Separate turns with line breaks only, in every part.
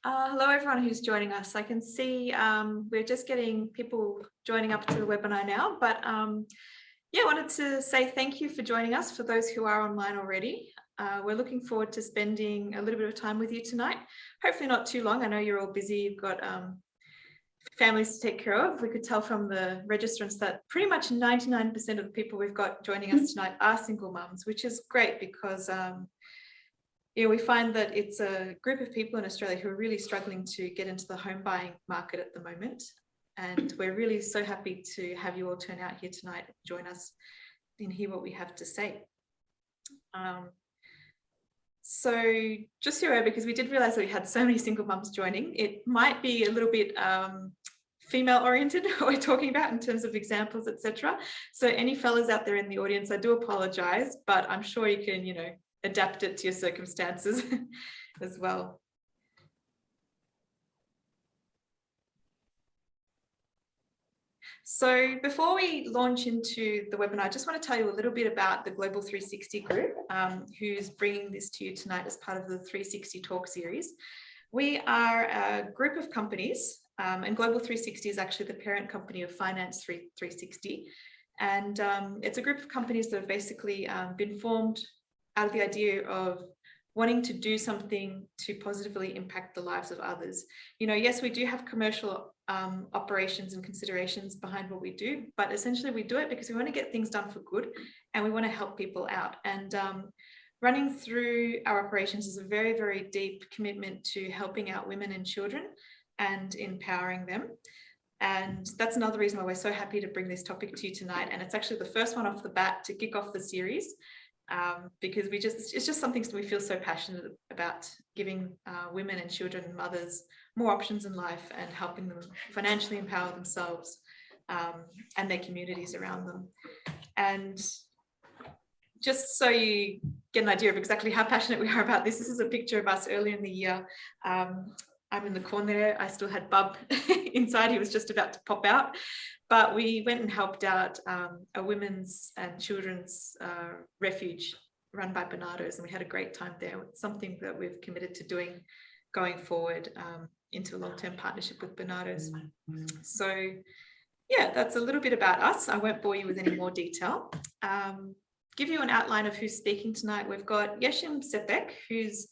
Hello, everyone who's joining us. I can see we're just getting people joining up to the webinar now, but yeah, I wanted to say thank you for joining us for those who are online already. We're looking forward to spending a little bit of time with you tonight. Hopefully not too long. I know you're all busy. You've got families to take care of. We could tell from the registrants that pretty much 99% of the people we've got joining us tonight are single mums, which is great because we find that it's a group of people in Australia who are really struggling to get into the home buying market at the moment. And we're really so happy to have you all turn out here tonight and join us and hear what we have to say. So just so you're aware, because we did realize that we had so many single mums joining, it might be a little bit female oriented what we're talking about in terms of examples, etc. So any fellas out there in the audience, I do apologize, but I'm sure you can, adapt it to your circumstances as well. So before we launch into the webinar, I just want to tell you a little bit about the Global 360 group, who's bringing this to you tonight as part of the 360 Talk series. We are a group of companies, and Global 360 is actually the parent company of Finance 360. And it's a group of companies that have basically been formed out of the idea of wanting to do something to positively impact the lives of others. Yes, we do have commercial operations and considerations behind what we do, but essentially we do it because we want to get things done for good and we want to help people out. And running through our operations is a very, very deep commitment to helping out women and children and empowering them. And that's another reason why we're so happy to bring this topic to you tonight. And it's actually the first one off the bat to kick off the series. Because it's just something we feel so passionate about, giving women and children and mothers more options in life and helping them financially empower themselves and their communities around them. And just so you get an idea of exactly how passionate we are about this, this is a picture of us earlier in the year. I'm in the corner there. I still had Bub inside. He was just about to pop out. But we went and helped out a women's and children's refuge run by Bernardo's, and we had a great time there. It's something that we've committed to doing going forward into a long-term partnership with Bernardo's. So yeah, that's a little bit about us. I won't bore you with any more detail. Give you an outline of who's speaking tonight. We've got Yeşim Sepek, who's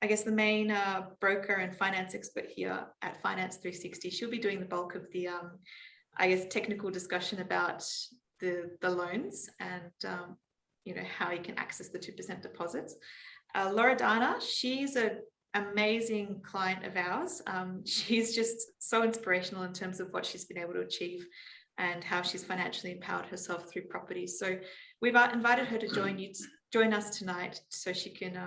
I guess the main broker and finance expert here at Finance 360. She'll be doing the bulk of the technical discussion about the loans and, how you can access the 2% deposits. Loredana, she's an amazing client of ours. She's just so inspirational in terms of what she's been able to achieve and how she's financially empowered herself through property. So we've invited her to join us tonight so she can,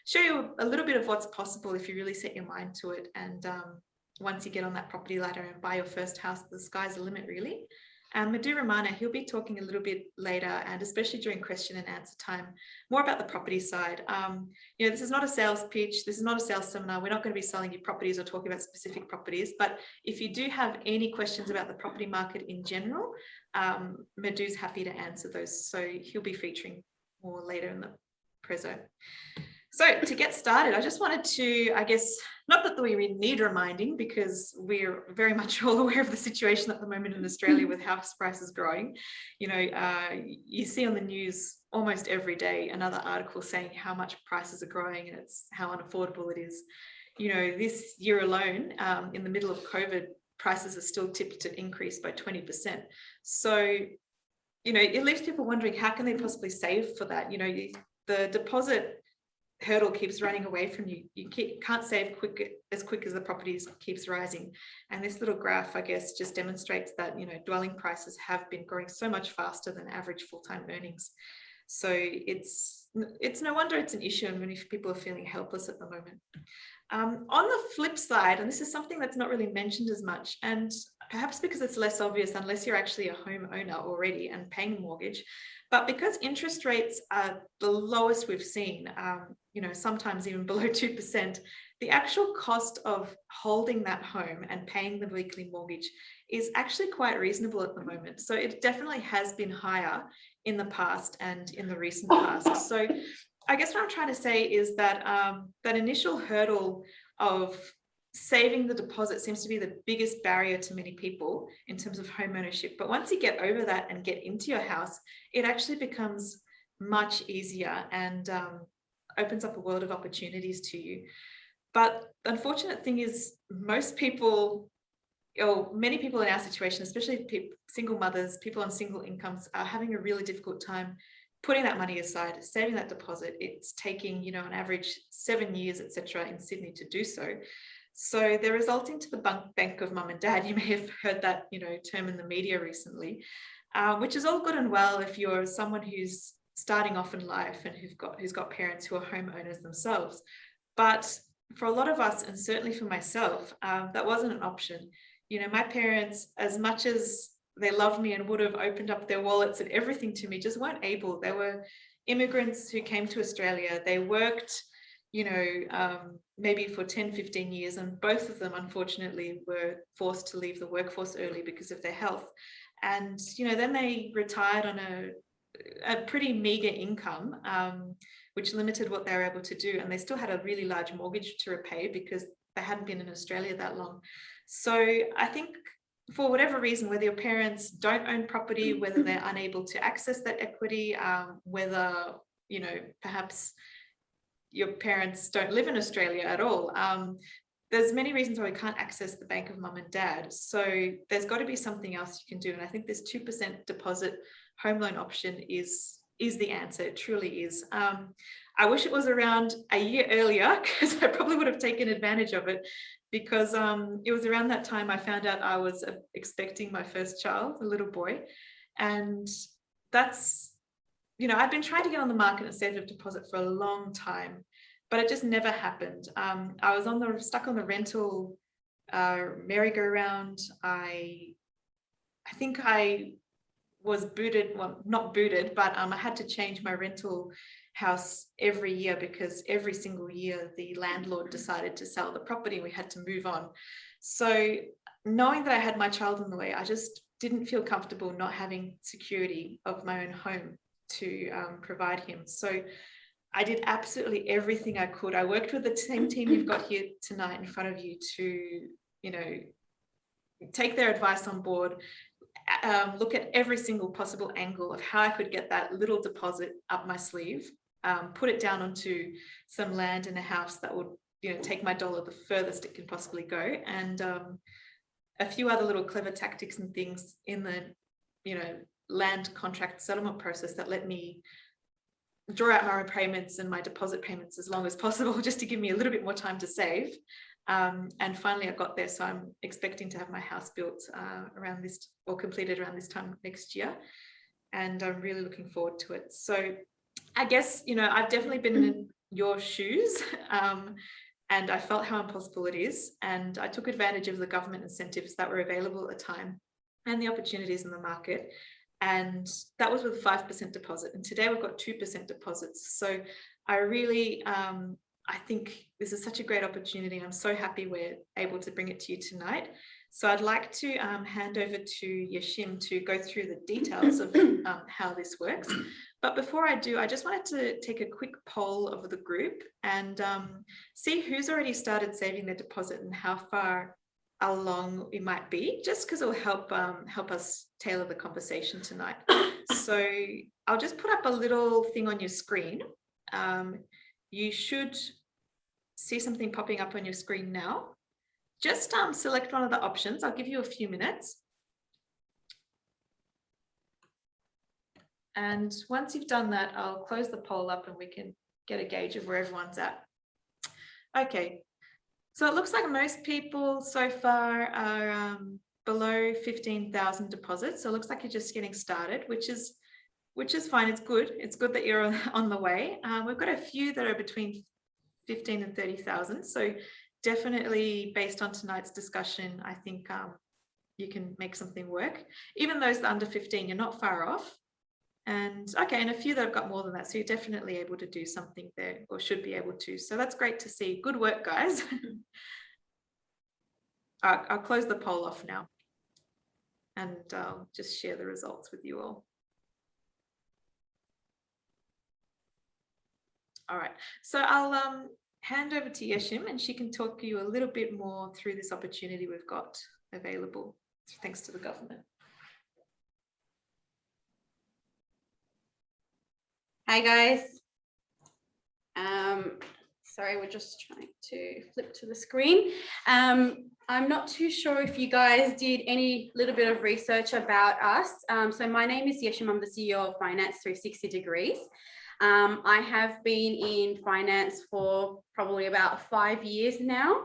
show you a little bit of what's possible if you really set your mind to it. And once you get on that property ladder and buy your first house, the sky's the limit, really. Madhu Ramana, he'll be talking a little bit later, and especially during question and answer time, more about the property side. This is not a sales pitch. This is not a sales seminar. We're not going to be selling you properties or talking about specific properties. But if you do have any questions about the property market in general, Madhu's happy to answer those. So he'll be featuring more later in the preso. So to get started, I just wanted to, not that we really need reminding because we're very much all aware of the situation at the moment in Australia with house prices growing. You see on the news almost every day another article saying how much prices are growing and it's how unaffordable it is. This year alone, in the middle of COVID, prices are still tipped to increase by 20%. So, it leaves people wondering, how can they possibly save for that? The deposit hurdle keeps running away from you. You can't save as quick as the properties keeps rising. And this little graph, just demonstrates that, dwelling prices have been growing so much faster than average full-time earnings. So it's no wonder it's an issue and many people are feeling helpless at the moment. On the flip side, and this is something that's not really mentioned as much, and perhaps because it's less obvious unless you're actually a homeowner already and paying a mortgage, but because interest rates are the lowest we've seen, sometimes even below 2%, the actual cost of holding that home and paying the weekly mortgage is actually quite reasonable at the moment. So it definitely has been higher in the past and in the recent past. So I guess what I'm trying to say is that that initial hurdle of saving the deposit seems to be the biggest barrier to many people in terms of home ownership. But once you get over that and get into your house, it actually becomes much easier and opens up a world of opportunities to you. But the unfortunate thing is most people, or many people in our situation, especially single mothers, people on single incomes, are having a really difficult time putting that money aside, saving that deposit. It's taking, on average 7 years, etc., in Sydney to do so. So they're resulting to the bank of mum and dad. You may have heard that, term in the media recently, which is all good and well if you're someone who's starting off in life and who's got parents who are homeowners themselves. But for a lot of us, and certainly for myself, that wasn't an option. My parents, as much as they loved me and would have opened up their wallets and everything to me, just weren't able. They were immigrants who came to Australia. They worked, maybe for 10, 15 years, and both of them, unfortunately, were forced to leave the workforce early because of their health. And, then they retired on a pretty meager income, which limited what they were able to do. And they still had a really large mortgage to repay because they hadn't been in Australia that long. So I think for whatever reason, whether your parents don't own property, whether they're unable to access that equity, whether, perhaps your parents don't live in Australia at all, there's many reasons why we can't access the bank of mum and dad. So there's got to be something else you can do. And I think this 2% deposit home loan option is the answer. It truly is. I wish it was around a year earlier, because I probably would have taken advantage of it, because it was around that time I found out I was expecting my first child, a little boy. And that's, I've been trying to get on the market and save a deposit for a long time, but it just never happened. I was stuck on the rental merry-go-round. I think I was booted, well, not booted, but I had to change my rental house every year because every single year the landlord decided to sell the property and we had to move on. So knowing that I had my child on the way, I just didn't feel comfortable not having security of my own home to provide him. So I did absolutely everything I could. I worked with the same team you've got here tonight in front of you to, take their advice on board, look at every single possible angle of how I could get that little deposit up my sleeve, put it down onto some land in a house that would, take my dollar the furthest it can possibly go, and a few other little clever tactics and things in the, land contract settlement process that let me draw out my repayments and my deposit payments as long as possible, just to give me a little bit more time to save. And finally I got there. So I'm expecting to have my house built around this, or completed around this time next year. And I'm really looking forward to it. So I guess, I've definitely been in your shoes, and I felt how impossible it is. And I took advantage of the government incentives that were available at the time and the opportunities in the market. And that was with 5% deposit. And today we've got 2% deposits. So I really, I think this is such a great opportunity. I'm so happy we're able to bring it to you tonight. So I'd like to hand over to Yashim to go through the details of how this works. But before I do, I just wanted to take a quick poll of the group and see who's already started saving their deposit and how far along we might be, just because it will help us tailor the conversation tonight. So I'll just put up a little thing on your screen. You should see something popping up on your screen now. Just select one of the options. I'll give you a few minutes. And once you've done that, I'll close the poll up and we can get a gauge of where everyone's at. Okay, so it looks like most people so far are below 15,000 deposits. So it looks like you're just getting started, which is fine. It's good. It's good that you're on the way. We've got a few that are between 15 and 30,000. So definitely based on tonight's discussion, I think you can make something work. Even those that are under 15, you're not far off. And okay, and a few that have got more than that. So you're definitely able to do something there, or should be able to. So that's great to see. Good work, guys. I'll close the poll off now and I'll just share the results with you all. All right, so I'll hand over to Yeshim, and she can talk you a little bit more through this opportunity we've got available, thanks to the government.
Hi guys. Sorry, we're just trying to flip to the screen. I'm not too sure if you guys did any little bit of research about us. So my name is Yeshim. I'm the CEO of Finance 360 Degrees. I have been in finance for probably about 5 years now.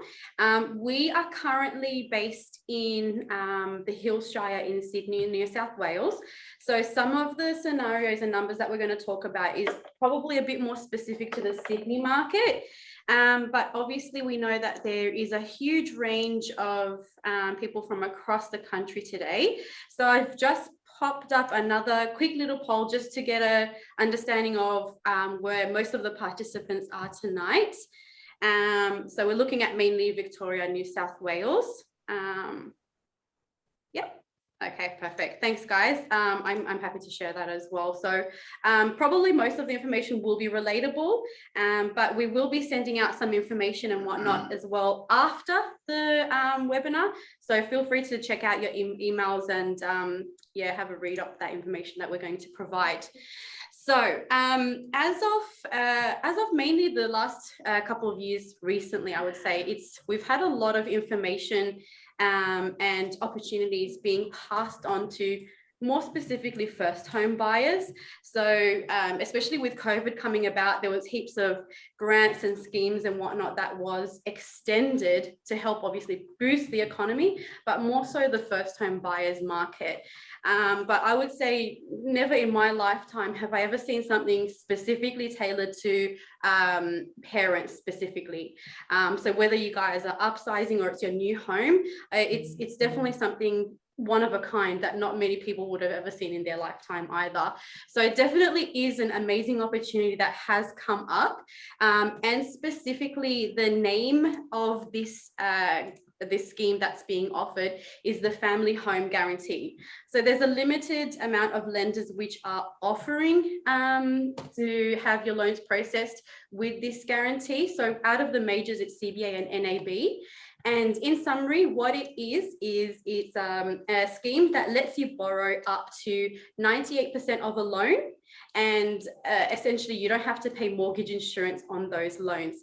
We are currently based in the Hills Shire in Sydney, New South Wales. So some of the scenarios and numbers that we're going to talk about is probably a bit more specific to the Sydney market. But obviously we know that there is a huge range of people from across the country today. So I've just popped up another quick little poll just to get a understanding of where most of the participants are tonight. So we're looking at mainly Victoria, New South Wales. Yep. Okay, perfect. Thanks, guys. I'm happy to share that as well. So probably most of the information will be relatable, but we will be sending out some information and whatnot as well after the webinar. So feel free to check out your emails and yeah, have a read of that information that we're going to provide. So as of mainly the last couple of years recently, I would say we've had a lot of information and opportunities being passed on to more specifically first home buyers. So especially with COVID coming about, there was heaps of grants and schemes and whatnot that was extended to help obviously boost the economy, but more so the first home buyers market. But I would say never in my lifetime have I ever seen something specifically tailored to parents specifically. So whether you guys are upsizing or it's your new home, it's definitely something one of a kind that not many people would have ever seen in their lifetime either. So it definitely is an amazing opportunity that has come up. And specifically the name of this scheme that's being offered is the Family Home Guarantee. So there's a limited amount of lenders which are offering to have your loans processed with this guarantee. So out of the majors, it's CBA and NAB. And in summary, what it is it's a scheme that lets you borrow up to 98% of a loan. And essentially, you don't have to pay mortgage insurance on those loans.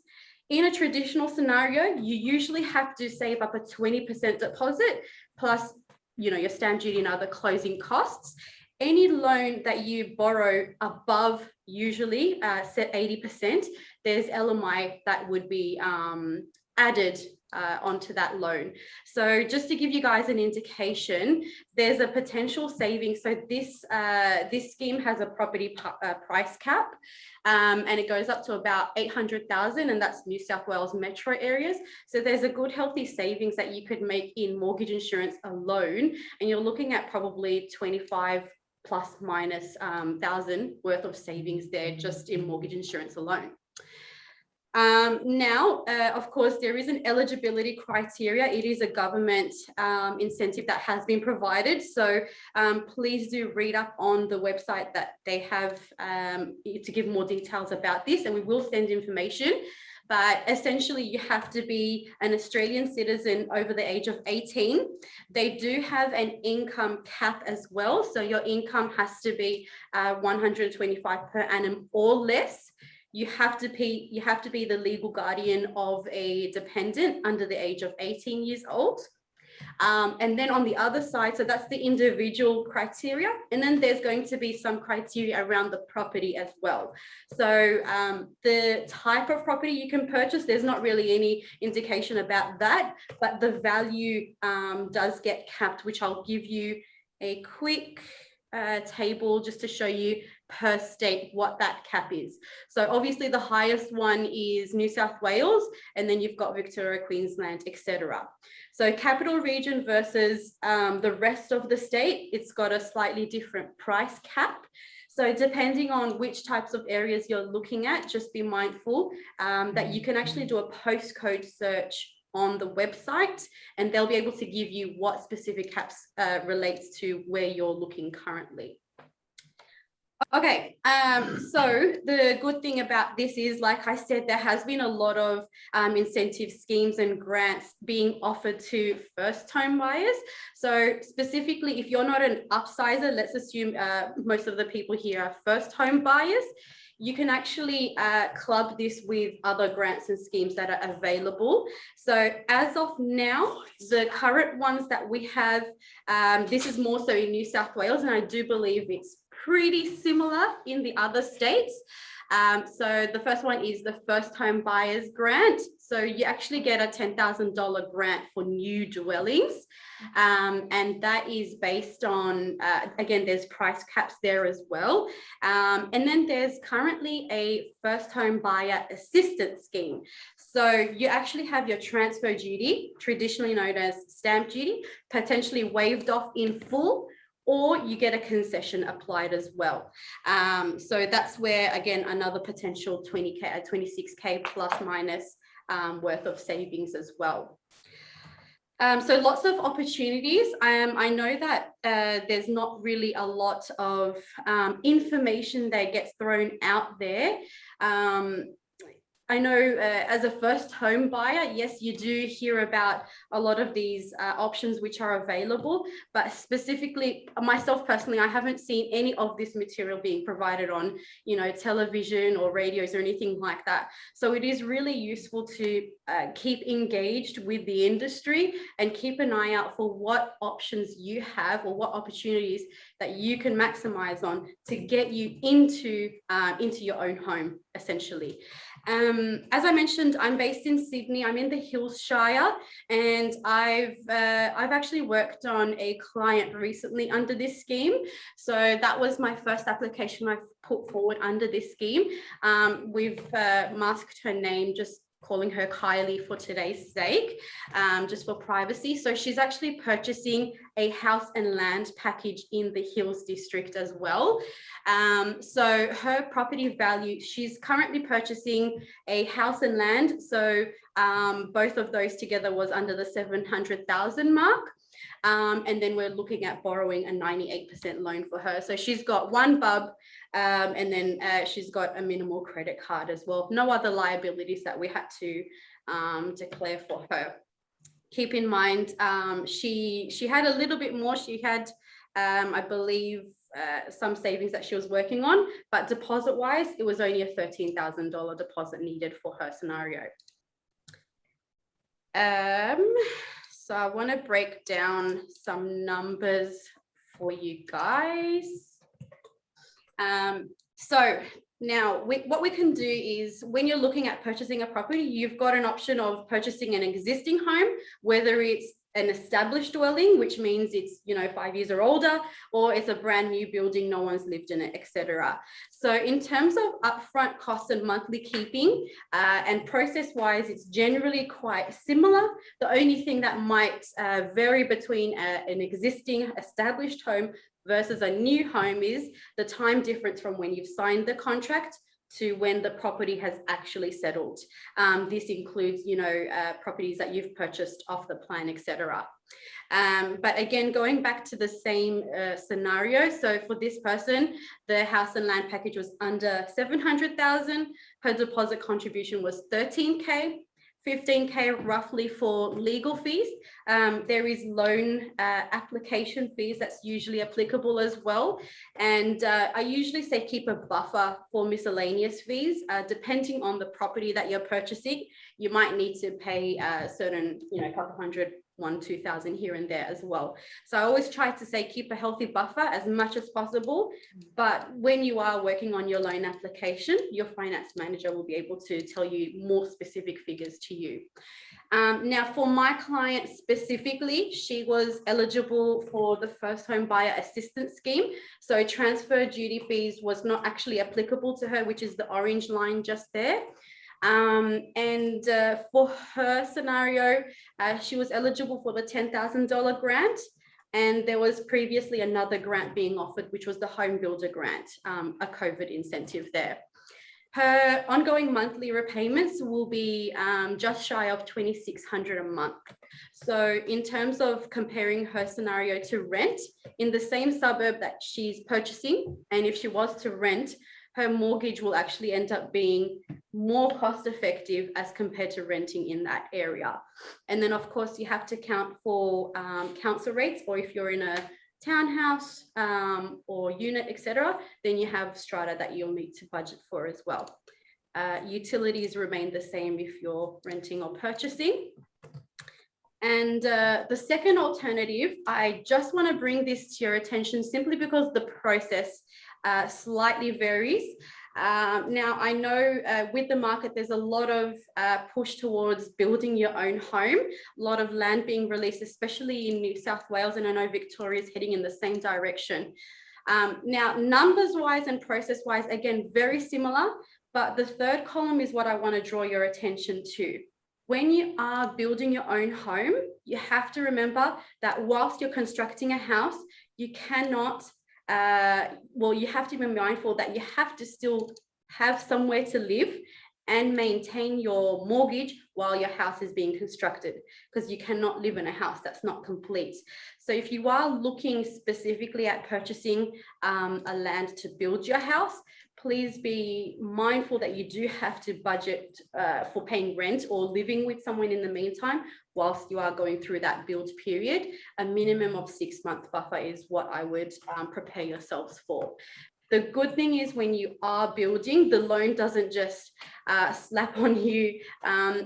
In a traditional scenario, you usually have to save up a 20% deposit plus, your stamp duty and other closing costs. Any loan that you borrow above usually set 80%, there's LMI that would be added onto that loan. So just to give you guys an indication, there's a potential saving. So this scheme has a property price cap, and it goes up to about 800,000, and that's New South Wales metro areas. So there's a good healthy savings that you could make in mortgage insurance alone, and you're looking at probably 25 plus minus thousand worth of savings there just in mortgage insurance alone. Now, of course, there is an eligibility criteria. It is a government incentive that has been provided. So please do read up on the website that they have to give more details about this, and we will send information. But essentially, you have to be an Australian citizen over the age of 18. They do have an income cap as well. So your income has to be 125 per annum or less. You have to be the legal guardian of a dependent under the age of 18 years old. And then on the other side, so that's the individual criteria. And then there's going to be some criteria around the property as well. So the type of property you can purchase, there's not really any indication about that, but the value does get capped, which I'll give you a quick table just to show you per state what that cap is. So obviously the highest one is New South Wales, and then you've got Victoria, Queensland, etc. So capital region versus the rest of the state, it's got a slightly different price cap. So depending on which types of areas you're looking at, just be mindful that you can actually do a postcode search on the website, and they'll be able to give you what specific caps relates to where you're looking currently. Okay, so the good thing about this is, like I said, there has been a lot of incentive schemes and grants being offered to first home buyers. So specifically, if you're not an upsizer, let's assume most of the people here are first home buyers, you can actually club this with other grants and schemes that are available. So as of now, the current ones that we have, this is more so in New South Wales, and I do believe it's pretty similar in the other states. So the first one is the first home buyers grant. So you actually get a $10,000 grant for new dwellings. And that is based on, again, there's price caps there as well. And then there's currently a first home buyer assistance scheme. So you actually have your transfer duty, traditionally known as stamp duty, potentially waived off in full, or you get a concession applied as well. So that's where, again, another potential 20K, 26K plus minus worth of savings as well. So lots of opportunities. I know that there's not really a lot of information that gets thrown out there. I know as a first home buyer, yes, you do hear about a lot of these options which are available, but specifically myself personally, I haven't seen any of this material being provided on, television or radios or anything like that. So it is really useful to keep engaged with the industry and keep an eye out for what options you have or what opportunities that you can maximize on to get you into your own home, essentially. As I mentioned, I'm based in Sydney. I'm in the Hills Shire, and I've actually worked on a client recently under this scheme. So that was my first application I've put forward under this scheme. We've masked her name, just calling her Kylie for today's sake, just for privacy. So she's actually purchasing a house and land package in the Hills district as well. So her property value, she's currently purchasing a house and land. So both of those together was under the 700,000 mark. And then we're looking at borrowing a 98% loan for her. So she's got one bub, and then she's got a minimal credit card as well. No other liabilities that we had to declare for her. Keep in mind, she had a little bit more. She had, I believe, some savings that she was working on, but deposit wise, it was only a $13,000 deposit needed for her scenario. So I want to break down some numbers for you guys. So now what we can do is, when you're looking at purchasing a property, you've got an option of purchasing an existing home, whether it's an established dwelling, which means it's 5 years or older, or it's a brand new building, no one's lived in it, etc. So in terms of upfront costs and monthly keeping, and process wise, it's generally quite similar. The only thing that might vary between an existing established home versus a new home is the time difference from when you've signed the contract to when the property has actually settled. This includes, properties that you've purchased off the plan, etc. But again, going back to the same scenario, so for this person, the house and land package was under 700,000. Her deposit contribution was 13K. 15K roughly for legal fees. There is loan application fees that's usually applicable as well. And I usually say keep a buffer for miscellaneous fees. Depending on the property that you're purchasing, you might need to pay a certain, couple hundred, 1,000-2,000 here and there as well. So I always try to say keep a healthy buffer as much as possible. But when you are working on your loan application, your finance manager will be able to tell you more specific figures to you. Now, for my client specifically, she was eligible for the first home buyer assistance scheme. So transfer duty fees was not actually applicable to her, which is the orange line just there. And for her scenario, she was eligible for the $10,000 grant. And there was previously another grant being offered, which was the home builder grant, a COVID incentive there. Her ongoing monthly repayments will be just shy of $2,600 a month. So in terms of comparing her scenario to rent, in the same suburb that she's purchasing, and if she was to rent, her mortgage will actually end up being more cost effective as compared to renting in that area. And then of course you have to count for council rates, or if you're in a townhouse or unit, etc., then you have strata that you'll need to budget for as well. Utilities remain the same if you're renting or purchasing. And the second alternative, I just want to bring this to your attention simply because the process slightly varies. Now, I know with the market, there's a lot of push towards building your own home, a lot of land being released, especially in New South Wales, and I know Victoria is heading in the same direction. Now, numbers-wise and process-wise, again, very similar, but the third column is what I want to draw your attention to. When you are building your own home, you have to remember that whilst you're constructing a house, you cannot you have to be mindful that you have to still have somewhere to live and maintain your mortgage while your house is being constructed, because you cannot live in a house that's not complete. So if you are looking specifically at purchasing a land to build your house, please be mindful that you do have to budget for paying rent or living with someone in the meantime whilst you are going through that build period. A minimum of 6-month buffer is what I would prepare yourselves for. The good thing is when you are building, the loan doesn't just slap on you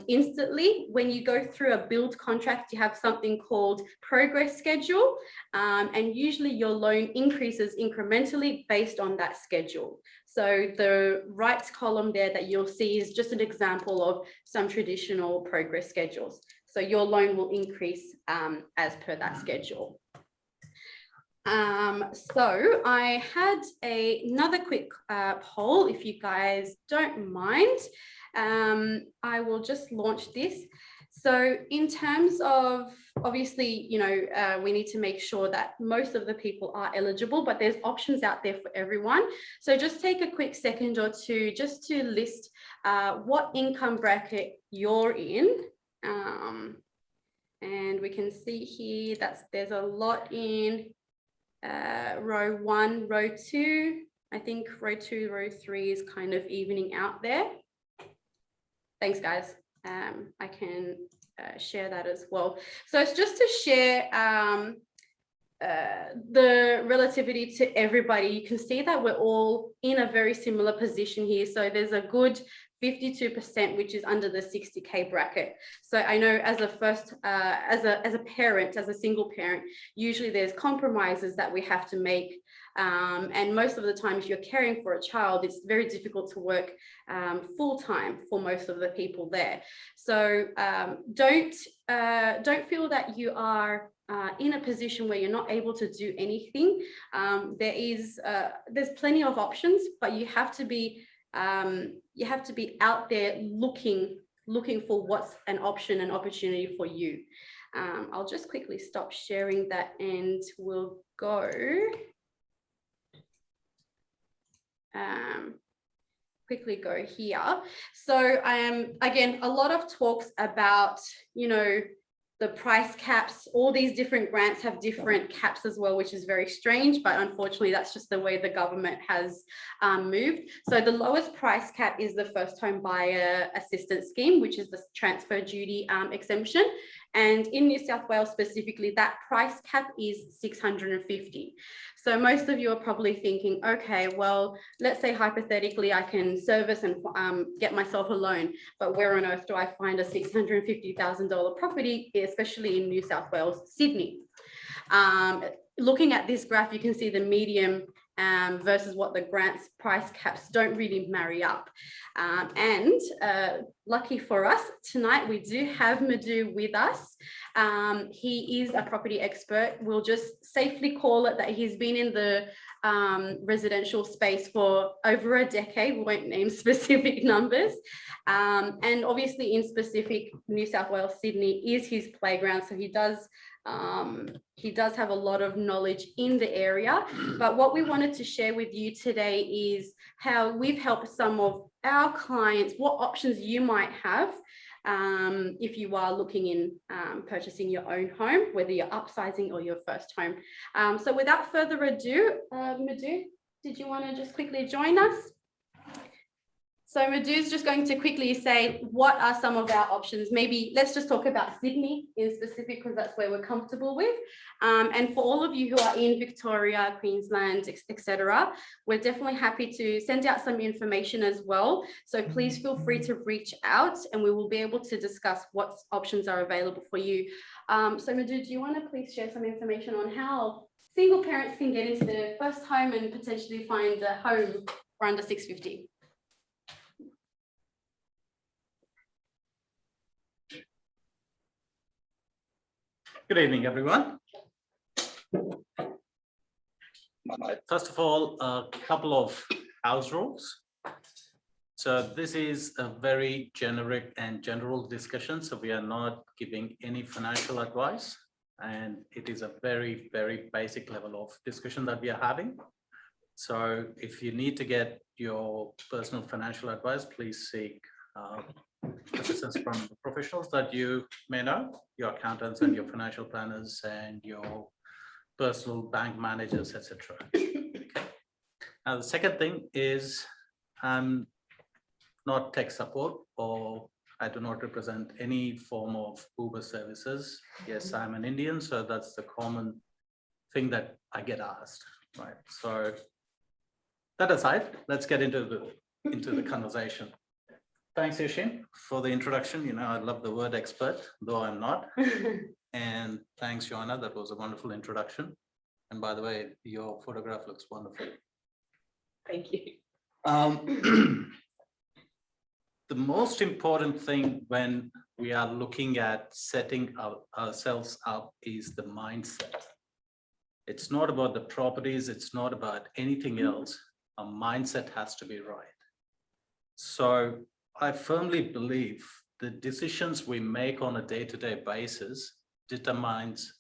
instantly. When you go through a build contract, you have something called progress schedule, and usually your loan increases incrementally based on that schedule. So the right column there that you'll see is just an example of some traditional progress schedules. So your loan will increase as per that schedule. So I had another quick poll, if you guys don't mind. I will just launch this. So in terms of, obviously, you know, we need to make sure that most of the people are eligible, but there's options out there for everyone. So just take a quick second or two just to list what income bracket you're in. And we can see here that there's a lot in row 1, row 2. I think row 2, row 3 is kind of evening out there. Thanks, guys. I can share that as well. So it's just to share the relativity to everybody. You can see that we're all in a very similar position here. So there's a good 52%, which is under the 60K bracket. So I know as a parent, as a single parent, usually there's compromises that we have to make. And most of the time, if you're caring for a child, it's very difficult to work full time for most of the people there. So don't feel that you are in a position where you're not able to do anything. There's plenty of options, but you have to be out there looking for what's an option, an opportunity for you. I'll just quickly stop sharing that and we'll go. Quickly go here. So again, a lot of talks about, you know, the price caps. All these different grants have different caps as well, which is very strange, but unfortunately that's just the way the government has moved. So the lowest price cap is the first home buyer assistance scheme, which is the transfer duty exemption. And in New South Wales specifically, that price cap is $650. So most of you are probably thinking, okay, well, let's say hypothetically I can service and get myself a loan, but where on earth do I find a $650,000 property, especially in New South Wales, Sydney? Looking at this graph, you can see the medium versus what the grants price caps don't really marry up. And lucky for us, tonight we do have Madhu with us. He is a property expert. We'll just safely call it that he's been in the residential space for over a decade. We won't name specific numbers. And obviously in specific, New South Wales, Sydney is his playground. So he does He does have a lot of knowledge in the area, but what we wanted to share with you today is how we've helped some of our clients, what options you might have if you are looking in purchasing your own home, whether you're upsizing or your first home. So without further ado, Madhu, did you want to just quickly join us? So Madhu's just going to quickly say what are some of our options. Maybe let's just talk about Sydney in specific because that's where we're comfortable with. And for all of you who are in Victoria, Queensland, etc., we're definitely happy to send out some information as well. So please feel free to reach out and we will be able to discuss what options are available for you. So Madhu, do you want to please share some information on how single parents can get into their first home and potentially find a home for under 650?
Good evening, everyone. First of all, a couple of house rules. So this is a very generic and general discussion. So we are not giving any financial advice. And it is a very, very basic level of discussion that we are having. So if you need to get your personal financial advice, please seek assistance from the professionals that you may know, your accountants and your financial planners and your personal bank managers, etc. Okay. Now, the second thing is I'm not tech support, or I do not represent any form of Uber services. Yes, I'm an Indian, so that's the common thing that I get asked, right? So that aside, let's get into the conversation. Thanks, Yashin, for the introduction. You know, I love the word expert, though I'm not. And thanks, Joanna. That was a wonderful introduction. And by the way, your photograph looks wonderful.
Thank you.
The most important thing when we are looking at setting ourselves up is the mindset. It's not about the properties. It's not about anything else. A mindset has to be right. So I firmly believe the decisions we make on a day-to-day basis determines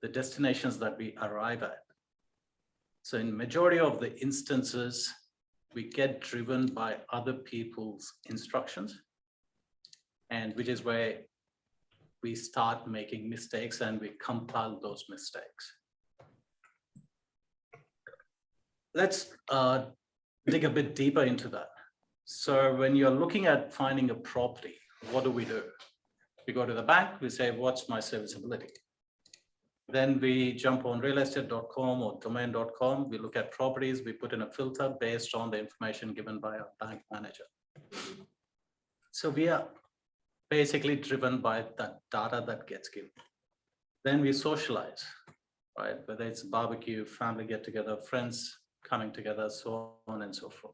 the destinations that we arrive at. So in majority of the instances, we get driven by other people's instructions, and which is where we start making mistakes and we compile those mistakes. Let's dig a bit deeper into that. So when you're looking at finding a property, what do? We go to the bank, we say, what's my serviceability? Then we jump on realestate.com or domain.com. We look at properties, we put in a filter based on the information given by our bank manager. So we are basically driven by that data that gets given. Then we socialize, right? Whether it's barbecue, family get together, friends coming together, so on and so forth.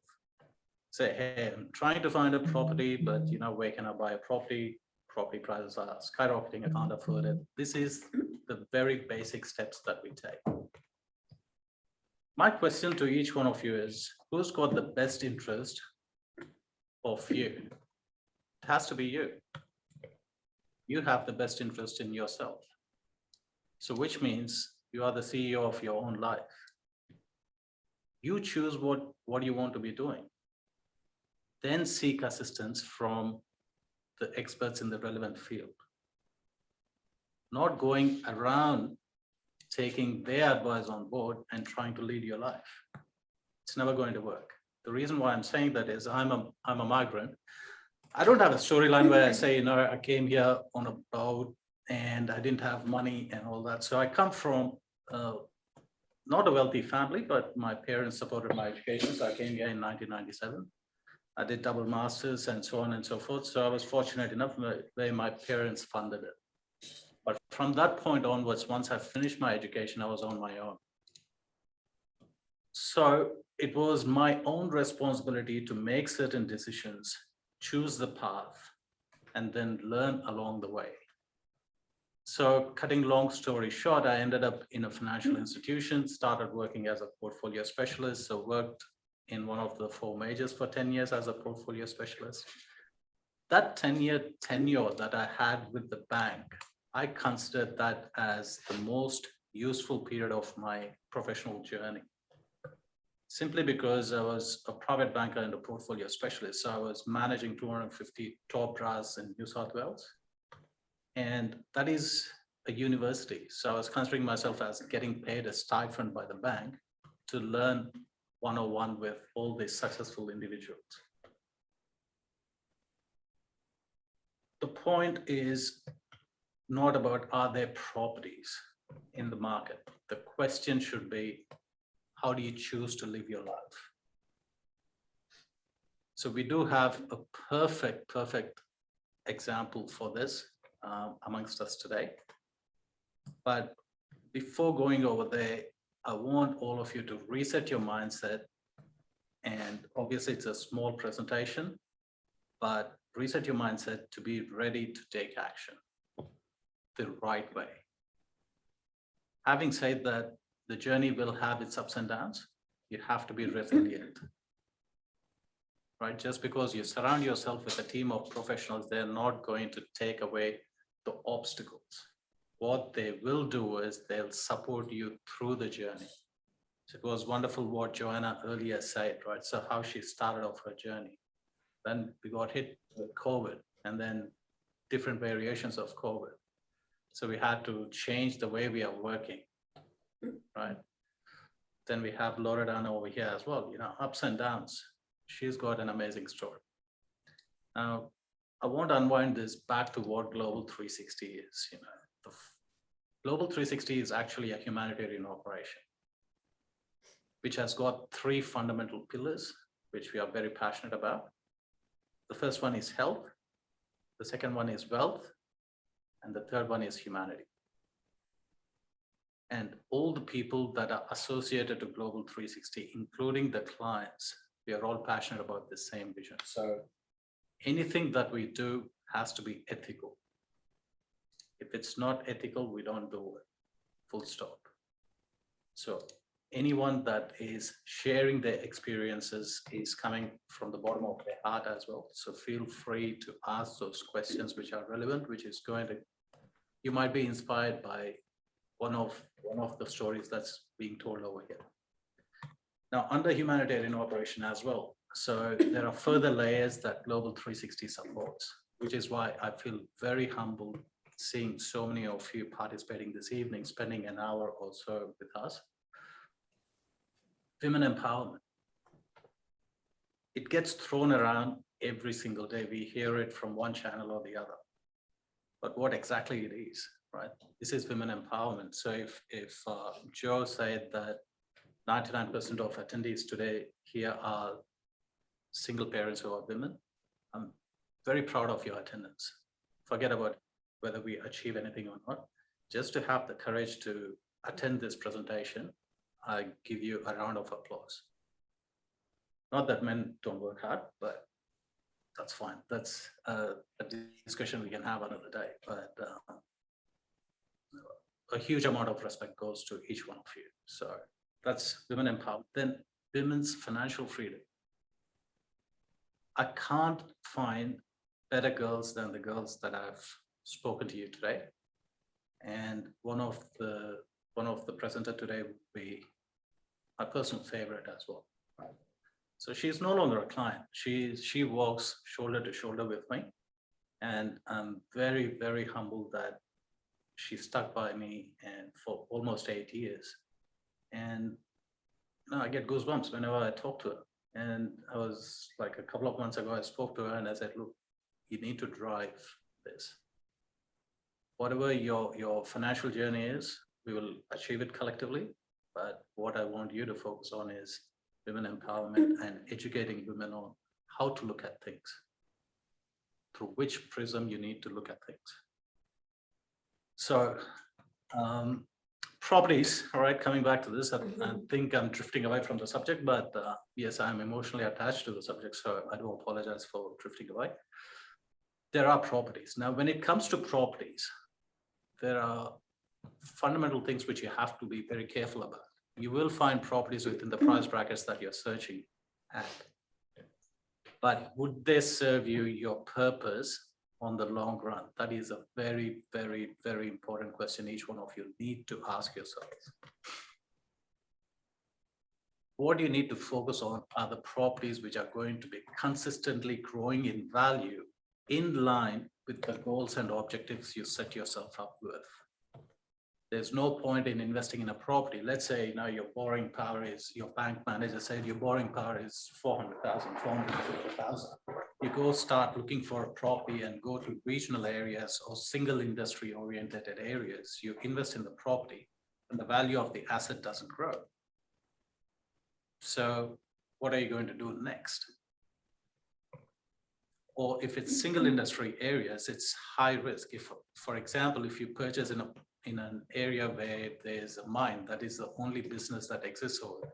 Say, hey, I'm trying to find a property, but you know, where can I buy a property? Property prices are skyrocketing, I can't afford it. This is the very basic steps that we take. My question to each one of you is, who's got the best interest of you? It has to be you. You have the best interest in yourself. So which means you are the CEO of your own life. You choose what you want to be doing. Then seek assistance from the experts in the relevant field. Not going around taking their advice on board and trying to lead your life. It's never going to work. The reason why I'm saying that is I'm a migrant. I don't have a storyline where I say, you know, I came here on a boat and I didn't have money and all that. So I come from not a wealthy family, but my parents supported my education. So I came here in 1997. I did double masters and so on and so forth. So I was fortunate enough where my parents funded it. But from that point onwards, once I finished my education, I was on my own. So it was my own responsibility to make certain decisions, choose the path, and then learn along the way. So cutting long story short, I ended up in a financial institution, started working as a portfolio specialist. So worked in one of the 4 majors for 10 years as a portfolio specialist. That 10-year tenure that I had with the bank I consider that as the most useful period of my professional journey. Simply because I was a private banker and a portfolio specialist. So I was managing 250 top brass in New South Wales. And that is a university. So I was considering myself as getting paid a stipend by the bank to learn 101 with all these successful individuals. The point is not about are there properties in the market. The question should be, how do you choose to live your life? So we do have a perfect example for this amongst us today. But before going over there, I want all of you to reset your mindset. And obviously it's a small presentation, but reset your mindset to be ready to take action the right way. Having said that, the journey will have its ups and downs. You have to be resilient, right? Just because you surround yourself with a team of professionals, they're not going to take away the obstacles. What they will do is they'll support you through the journey. So it was wonderful what Joanna earlier said, right? So how she started off her journey. Then we got hit with COVID and then different variations of COVID. So we had to change the way we are working, right? Then we have Loredana over here as well, you know, ups and downs. She's got an amazing story. Now, I want to unwind this back to what Global 360 is. You know, the Global 360 is actually a humanitarian operation, which has got three fundamental pillars, which we are very passionate about. The first one is health. The second one is wealth. And the third one is humanity. And all the people that are associated to Global 360, including the clients, we are all passionate about the same vision. So anything that we do has to be ethical. If it's not ethical, we don't do it, full stop. So anyone that is sharing their experiences is coming from the bottom of their heart as well. So feel free to ask those questions which are relevant, which is going to, you might be inspired by one of the stories that's being told over here. Now, under humanitarian operation as well. So there are further layers that Global 360 supports, which is why I feel very humbled seeing so many of you participating this evening, spending an hour or so with us. Women empowerment. It gets thrown around every single day. We hear it from one channel or the other. But what exactly it is, right? This is women empowerment. So if Joe said that 99% of attendees today here are single parents who are women, I'm very proud of your attendance. Forget about whether we achieve anything or not. Just to have the courage to attend this presentation, I give you a round of applause. Not that men don't work hard, but that's fine. That's a discussion we can have another day. But a huge amount of respect goes to each one of you. So that's women empowerment. Then women's financial freedom. I can't find better girls than the girls that I've spoken to you today. And one of the presenter today would be my personal favorite as well. Right? So she's no longer a client. She walks shoulder to shoulder with me. And I'm very, very humbled that she stuck by me and for almost 8 years. And you know, I get goosebumps whenever I talk to her. And I was like a couple of months ago, I spoke to her and I said, look, you need to drive this. Whatever your financial journey is, we will achieve it collectively. But what I want you to focus on is women empowerment and educating women on how to look at things, through which prism you need to look at things. So properties, all right, coming back to this, I think I'm drifting away from the subject, but yes, I'm emotionally attached to the subject, so I do apologize for drifting away. There are properties. Now, when it comes to properties, there are fundamental things which you have to be very careful about. You will find properties within the price brackets that you're searching at. But would they serve you your purpose on the long run? That is a very, very, very important question each one of you need to ask yourselves. What you need to focus on are the properties which are going to be consistently growing in value in line with the goals and objectives you set yourself up with. There's no point in investing in a property. Let's say now your borrowing power is, your bank manager said your borrowing power is 400,000, 450,000. You go start looking for a property and go to regional areas or single industry oriented areas. You invest in the property and the value of the asset doesn't grow. So what are you going to do next? Or if it's single industry areas, it's high risk. If, for example, if you purchase in an area where there's a mine, that is the only business that exists over there.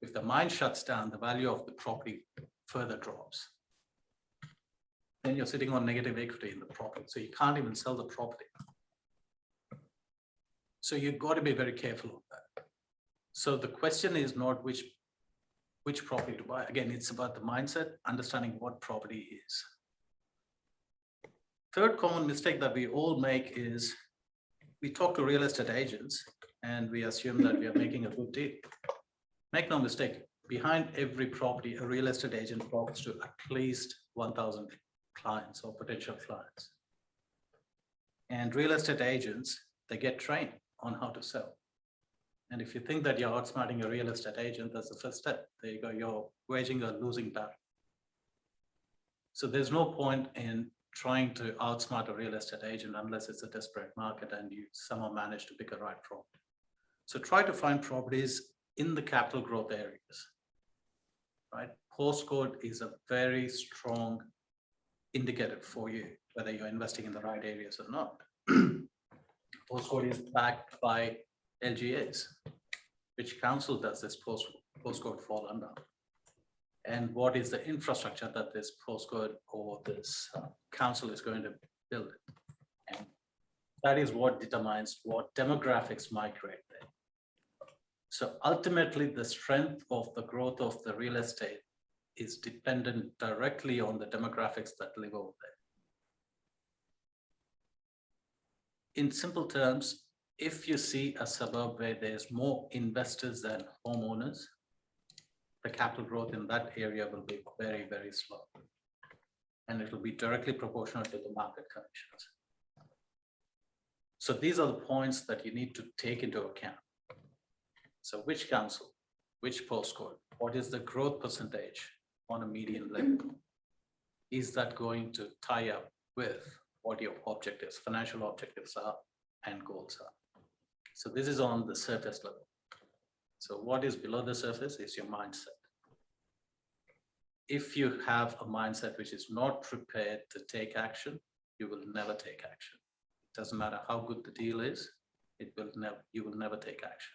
If the mine shuts down, the value of the property further drops. Then you're sitting on negative equity in the property, so you can't even sell the property. So you've got to be very careful of that. So the question is not which property to buy. Again, it's about the mindset, understanding what property is. Third common mistake that we all make is we talk to real estate agents and we assume that we are making a good deal. Make no mistake, behind every property, a real estate agent talks to at least 1,000 clients or potential clients. And real estate agents, they get trained on how to sell. And if you think that you're outsmarting a real estate agent, that's the first step. There you go, you're waging a losing battle. So there's no point in trying to outsmart a real estate agent unless it's a desperate market and you somehow manage to pick a right property. So try to find properties in the capital growth areas, right? Postcode is a very strong indicator for you, whether you're investing in the right areas or not. Postcode is backed by LGAs. Which council does this postcode fall under? And what is the infrastructure that this postcode or this council is going to build? And that is what determines what demographics migrate there. So ultimately, the strength of the growth of the real estate is dependent directly on the demographics that live over there. In simple terms, if you see a suburb where there's more investors than homeowners, the capital growth in that area will be very, very slow. And it will be directly proportional to the market conditions. So these are the points that you need to take into account. So which council, which postcode, what is the growth percentage on a median level? Is that going to tie up with what your objectives, financial objectives are and goals are? So this is on the surface level. So what is below the surface is your mindset. If you have a mindset which is not prepared to take action, you will never take action. It doesn't matter how good the deal is, you will never take action.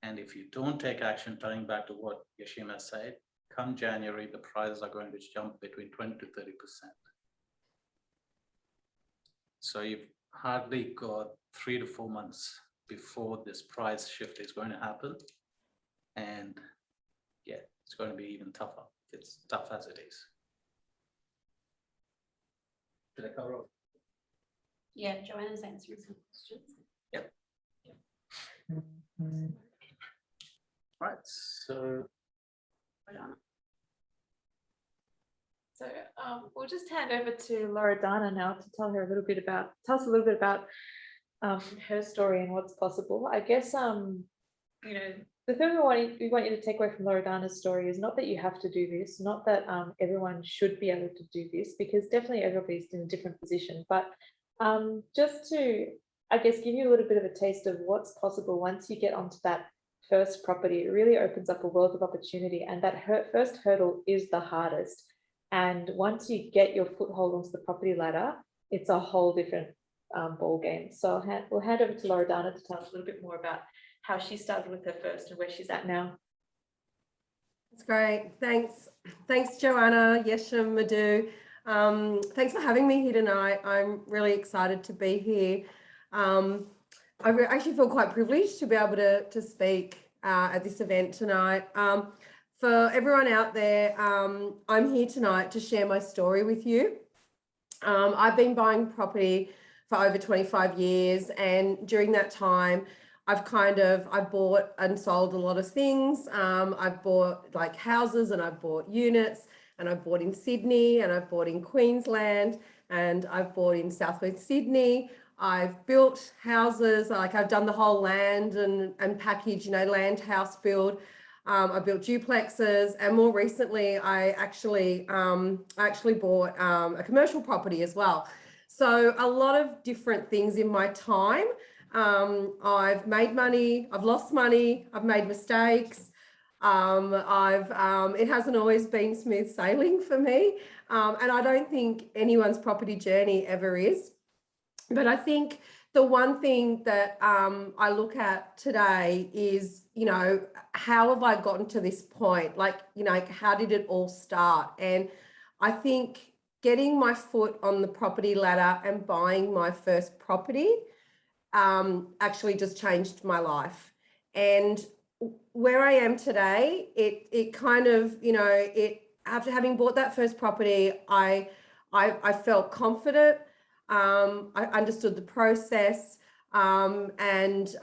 And if you don't take action, turning back to what Yashim has said, come January, the prices are going to jump between 20 to 30%. So you've hardly got 3 to 4 months before this price shift is going to happen. And yeah, it's going to be even tougher. It's tough as it is. Did I cover up?
Yeah, Joanna's answering some questions.
Yep. Right, so
So we'll just hand over to Loredana now to tell us a little bit about her story and what's possible. I guess the thing we want you to take away from Loredana's story is not that you have to do this, not that everyone should be able to do this, because definitely everybody's in a different position, but just to, I guess, give you a little bit of a taste of what's possible once you get onto that first property. It really opens up a world of opportunity, and that first hurdle is the hardest. And once you get your foothold onto the property ladder, it's a whole different ball game. So we'll hand over to Loredana to tell us a little bit more about how she started with her first and where she's at now.
That's great. Thanks, Joanna, Yesham, Madhu. Thanks for having me here tonight. I'm really excited to be here. I actually feel quite privileged to be able to speak at this event tonight. For everyone out there, I'm here tonight to share my story with you. I've been buying property for over 25 years, and during that time, I've bought and sold a lot of things. I've bought like houses, and I've bought units, and I've bought in Sydney, and I've bought in Queensland, and I've bought in Southwest Sydney. I've built houses, like I've done the whole land and package, land house build. I built duplexes, and more recently, I actually bought a commercial property as well. So a lot of different things in my time. I've made money, I've lost money, I've made mistakes. It hasn't always been smooth sailing for me, and I don't think anyone's property journey ever is. But I think the one thing that I look at today is, how have I gotten to this point? Like, how did it all start? And I think getting my foot on the property ladder and buying my first property actually just changed my life. And where I am today, it kind of, after having bought that first property, I felt confident. I understood the process, it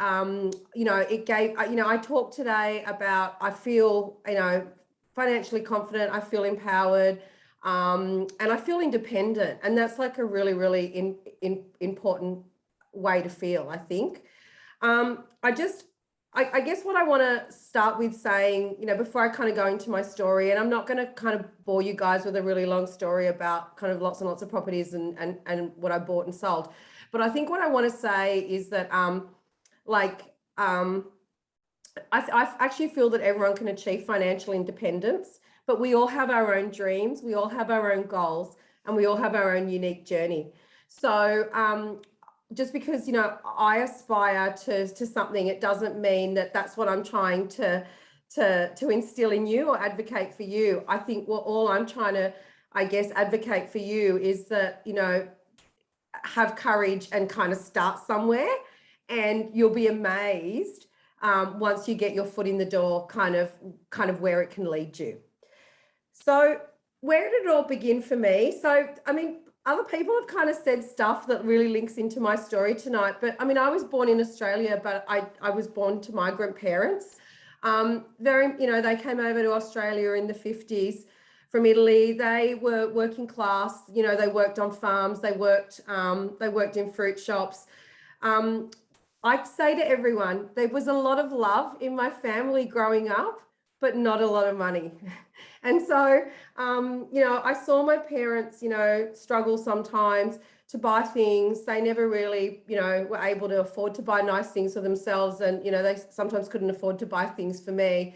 gave, I talked today about, I feel, financially confident, I feel empowered, and I feel independent. And that's like a really, really important way to feel, I think. I guess what I want to start with saying, before I kind of go into my story, and I'm not going to kind of bore you guys with a really long story about kind of lots and lots of properties and what I bought and sold. But I think what I want to say is that, I actually feel that everyone can achieve financial independence, but we all have our own dreams, we all have our own goals, and we all have our own unique journey. So, just because, I aspire to something, it doesn't mean that that's what I'm trying to instill in you or advocate for you. I think all I'm trying to, I guess, advocate for you is that, have courage and kind of start somewhere, and you'll be amazed once you get your foot in the door, kind of where it can lead you. So where did it all begin for me? So, I mean, other people have kind of said stuff that really links into my story tonight. But I mean, I was born in Australia, but I was born to migrant parents. They came over to Australia in the 50s from Italy. They were working class, they worked on farms, they worked in fruit shops. I'd say to everyone, there was a lot of love in my family growing up, but not a lot of money. And so, I saw my parents, struggle sometimes to buy things. They never really, were able to afford to buy nice things for themselves. And, they sometimes couldn't afford to buy things for me.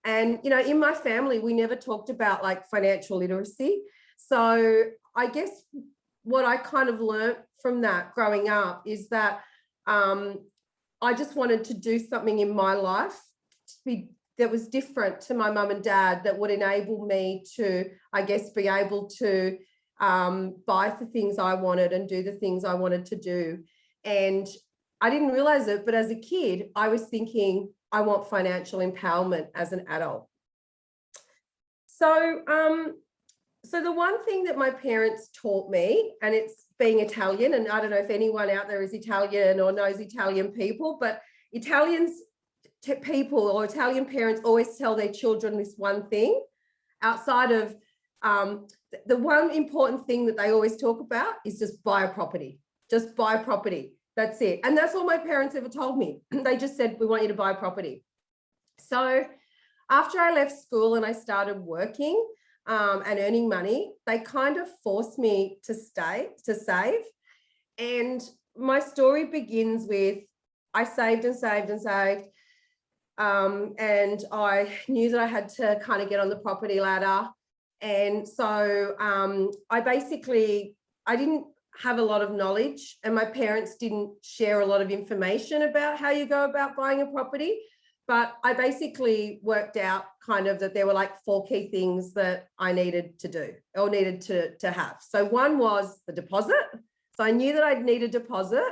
And, in my family, we never talked about like financial literacy. So I guess what I kind of learned from that growing up is that I just wanted to do something in my life that was different to my mum and dad, that would enable me to, I guess, be able to buy the things I wanted and do the things I wanted to do. And I didn't realize it, but as a kid, I was thinking, I want financial empowerment as an adult. So, so the one thing that my parents taught me, and it's being Italian, and I don't know if anyone out there is Italian or knows Italian people, but people or Italian parents always tell their children this one thing, outside of the one important thing that they always talk about is just buy a property, just buy a property. That's it. And that's all my parents ever told me. They just said, we want you to buy a property. So after I left school and I started working and earning money, they kind of forced me to save. And my story begins with, I saved and saved and saved. And I knew that I had to kind of get on the property ladder. And so I didn't have a lot of knowledge, and my parents didn't share a lot of information about how you go about buying a property. But I basically worked out kind of that there were like 4 key things that I needed to do or needed to have. So one was the deposit. So I knew that I'd need a deposit,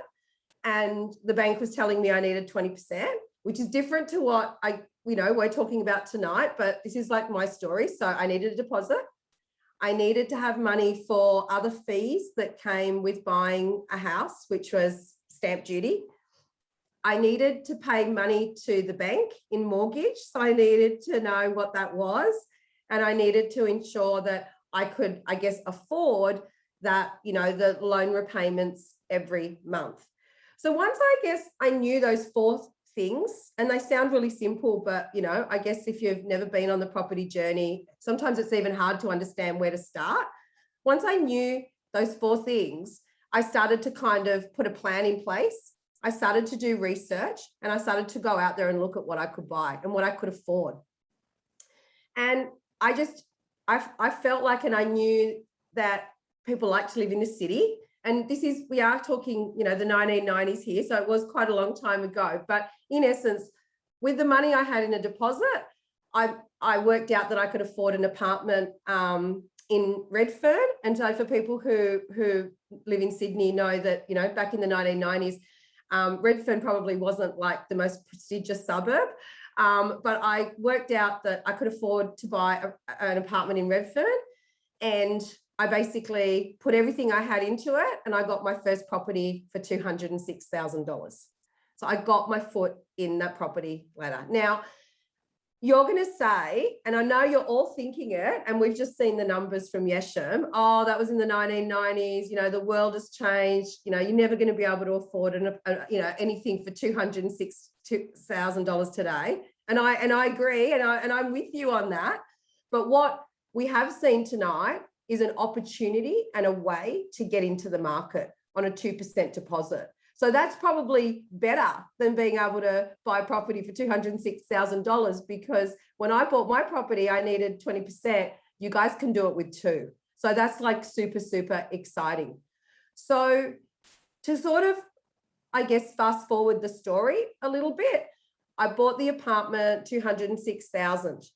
and the bank was telling me I needed 20%, which is different to what we're talking about tonight, but this is like my story. So I needed a deposit. I needed to have money for other fees that came with buying a house, which was stamp duty. I needed to pay money to the bank in mortgage. So I needed to know what that was. And I needed to ensure that I could, I guess, afford that, you know, the loan repayments every month. So once I guess I knew those 4 things, and they sound really simple, but, you know, I guess if you've never been on the property journey, sometimes it's even hard to understand where to start. Once I knew those 4 things, I started to kind of put a plan in place. I started to do research, and I started to go out there and look at what I could buy and what I could afford. And I felt like, and I knew that people like to live in the city. And we are talking, you know, the 1990s here. So it was quite a long time ago. But in essence, with the money I had in a deposit, I worked out that I could afford an apartment in Redfern. And so for people who live in Sydney know that, you know, back in the 1990s, Redfern probably wasn't like the most prestigious suburb. But I worked out that I could afford to buy an apartment in Redfern, and I basically put everything I had into it, and I got my first property for $206,000. So I got my foot in that property ladder. Now, you're going to say, and I know you're all thinking it, and we've just seen the numbers from Yesham, oh, that was in the 1990s, you know, the world has changed, you know, you're never going to be able to afford you know, anything for $206,000 today. And I agree, and I'm with you on that. But what we have seen tonight is an opportunity and a way to get into the market on a 2% deposit. So that's probably better than being able to buy a property for $206,000, because when I bought my property, I needed 20%. You guys can do it with 2. So that's like super, super exciting. So to sort of, I guess, fast forward the story a little bit, I bought the apartment, $206,000.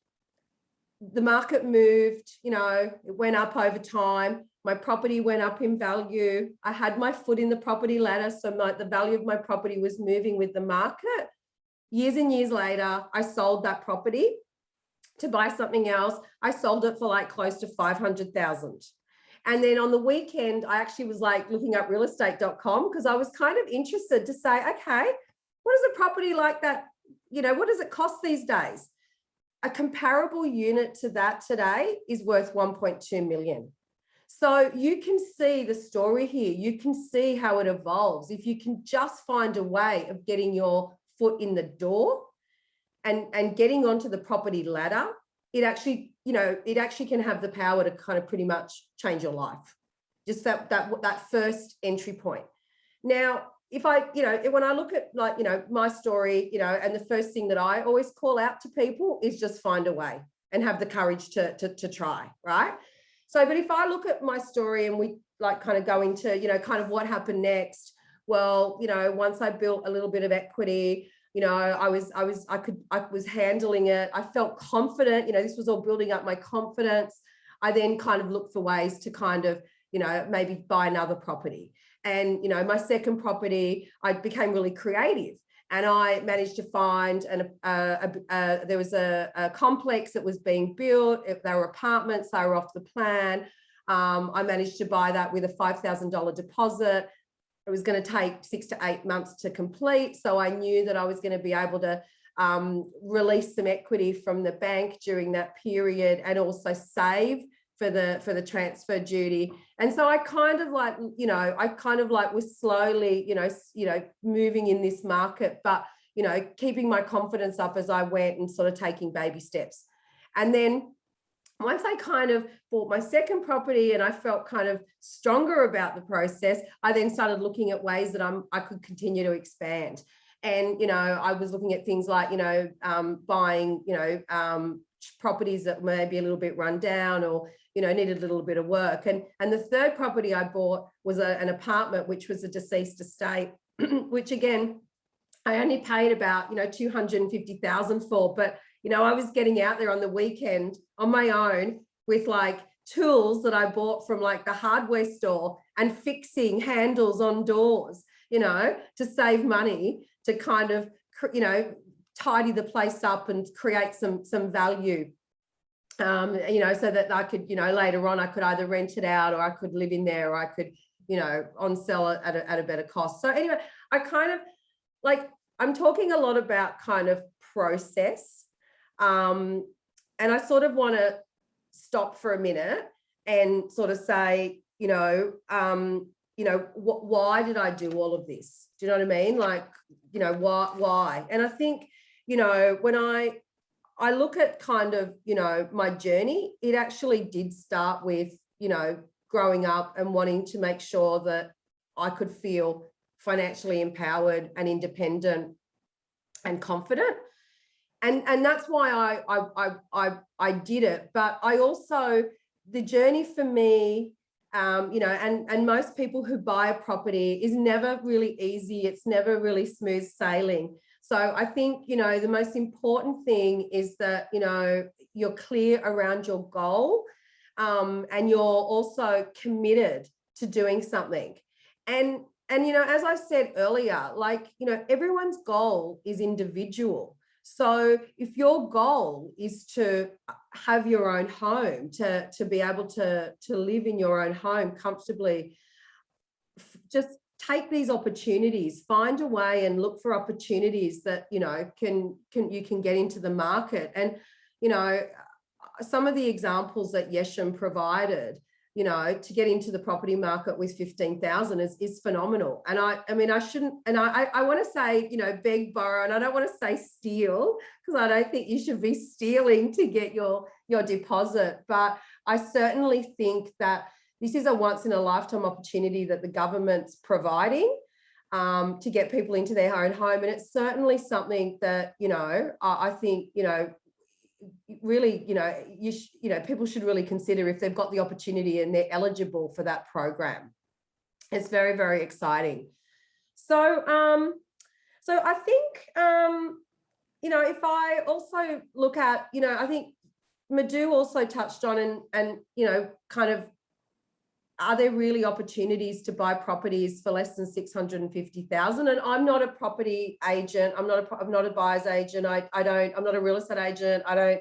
The market moved, you know, it went up over time. My property went up in value. I had my foot in the property ladder, so the value of my property was moving with the market. Years and years later, I sold that property to buy something else. I sold it for like close to $500,000. And then on the weekend, I actually was like looking up realestate.com, because I was kind of interested to say, okay, what is a property like that? You know, what does it cost these days? A comparable unit to that today is worth 1.2 million. So you can see the story here. You can see how it evolves. If you can just find a way of getting your foot in the door and getting onto the property ladder, it actually, you know, it actually can have the power to kind of pretty much change your life. Just that first entry point. Now, if I, you know, when I look at, like, you know, my story, you know, and the first thing that I always call out to people is just find a way and have the courage to try, right? So, but if I look at my story and we like kind of go into, you know, kind of what happened next, well, you know, once I built a little bit of equity, you know, I was handling it. I felt confident, you know, this was all building up my confidence. I then kind of looked for ways to kind of, you know, maybe buy another property. And, you know, my second property, I became really creative, and I managed to find there was a complex that was being built. They were apartments, they were off the plan. I managed to buy that with a $5,000 deposit. It was going to take 6 to 8 months to complete. So I knew that I was going to be able to release some equity from the bank during that period, and also save for the transfer duty. And so I kind of like, you know, was slowly, you know, moving in this market, but, you know, keeping my confidence up as I went and sort of taking baby steps. And then once I kind of bought my second property and I felt kind of stronger about the process, I then started looking at ways that I could continue to expand. And, you know, I was looking at things like, you know, buying, you know, properties that may be a little bit run down or, you know, needed a little bit of work. And the third property I bought was an apartment, which was a deceased estate, which again, I only paid about, you know, $250,000 for, but, you know, I was getting out there on the weekend on my own with like tools that I bought from like the hardware store and fixing handles on doors, you know, to save money, to kind of, you know, tidy the place up and create some value. you know, so that I could, you know, later on I could either rent it out or I could live in there, or I could, you know, on sell it at a better cost. So anyway, I kind of like, I'm talking a lot about kind of process. And I sort of want to stop for a minute and sort of say, why did I do all of this? Do you know what I mean? Like, you know, why? And I think, you know, when I look at kind of, you know, my journey, it actually did start with, you know, growing up and wanting to make sure that I could feel financially empowered and independent and confident. And that's why I did it. But I also, the journey for me, you know, and most people who buy a property is never really easy. It's never really smooth sailing. So I think, you know, the most important thing is that, you know, you're clear around your goal, and you're also committed to doing something. And, you know, as I said earlier, like, you know, everyone's goal is individual. So if your goal is to have your own home, to be able to live in your own home comfortably, just take these opportunities, find a way and look for opportunities that, you know, you can get into the market. And, you know, some of the examples that Yesham provided, you know, to get into the property market with 15,000 is phenomenal. And I mean, I shouldn't, and I want to say, you know, beg, borrow, and I don't want to say steal, because I don't think you should be stealing to get your deposit. But I certainly think that this is a once in a lifetime opportunity that the government's providing, to get people into their own home. And it's certainly something that, you know, I think, you know, really, you know, people should really consider if they've got the opportunity and they're eligible for that program. It's very, very exciting. So, so I think, you know, if I also look at, you know, I think Madhu also touched on and, you know, kind of, are there really opportunities to buy properties for less than 650,000? And I'm not a property agent. I'm not a buyer's agent. I'm not a real estate agent. I don't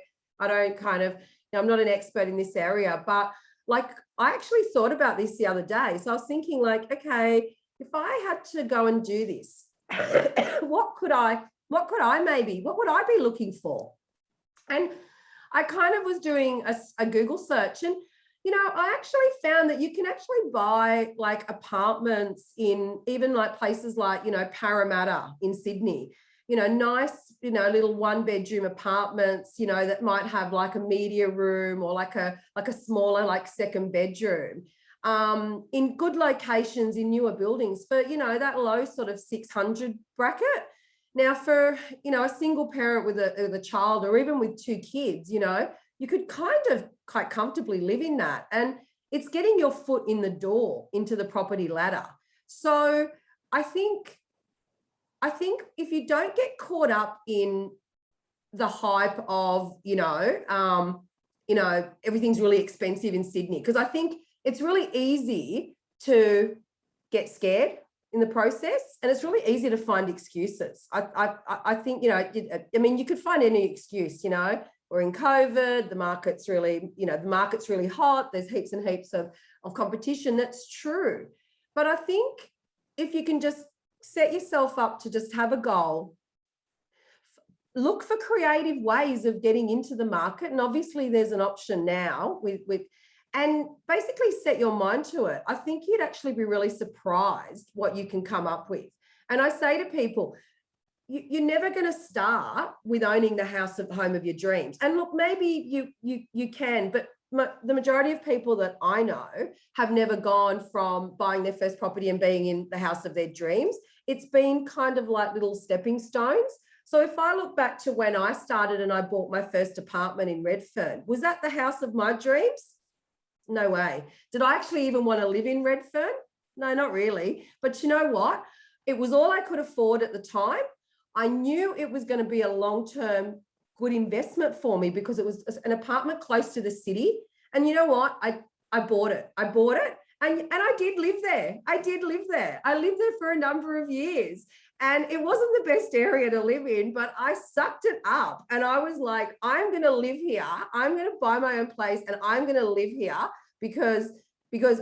kind of, you know, I'm not an expert in this area, but like, I actually thought about this the other day. So I was thinking like, okay, if I had to go and do this, what would I be looking for? And I kind of was doing a Google search, and you know, I actually found that you can actually buy like apartments in even like places like, you know, Parramatta in Sydney, you know, nice, you know, little 1-bedroom apartments, you know, that might have like a media room or like a smaller, like second bedroom, in good locations in newer buildings for, you know, that low sort of 600 bracket. Now for, you know, a single parent with a child, or even with 2 kids, you know, you could kind of quite comfortably live in that. And it's getting your foot in the door into the property ladder. So I think if you don't get caught up in the hype of, you know, everything's really expensive in Sydney, because I think it's really easy to get scared in the process, and it's really easy to find excuses. I think, you know, I mean, you could find any excuse, you know, we're in COVID, the market's really, you know, the market's really hot, there's heaps and heaps of competition. That's true. But I think if you can just set yourself up to just have a goal, look for creative ways of getting into the market. And obviously there's an option now with and basically set your mind to it. I think you'd actually be really surprised what you can come up with. And I say to people, you're never going to start with owning the home of your dreams. And look, maybe you can, but the majority of people that I know have never gone from buying their first property and being in the house of their dreams. It's been kind of like little stepping stones. So if I look back to when I started and I bought my first apartment in Redfern, was that the house of my dreams? No way. Did I actually even want to live in Redfern? No, not really. But you know what? It was all I could afford at the time. I knew it was going to be a long-term good investment for me because it was an apartment close to the city. And you know what? I bought it. And I did live there. I lived there for a number of years. And it wasn't the best area to live in, but I sucked it up and I was like, I'm going to live here. I'm going to buy my own place and I'm going to live here because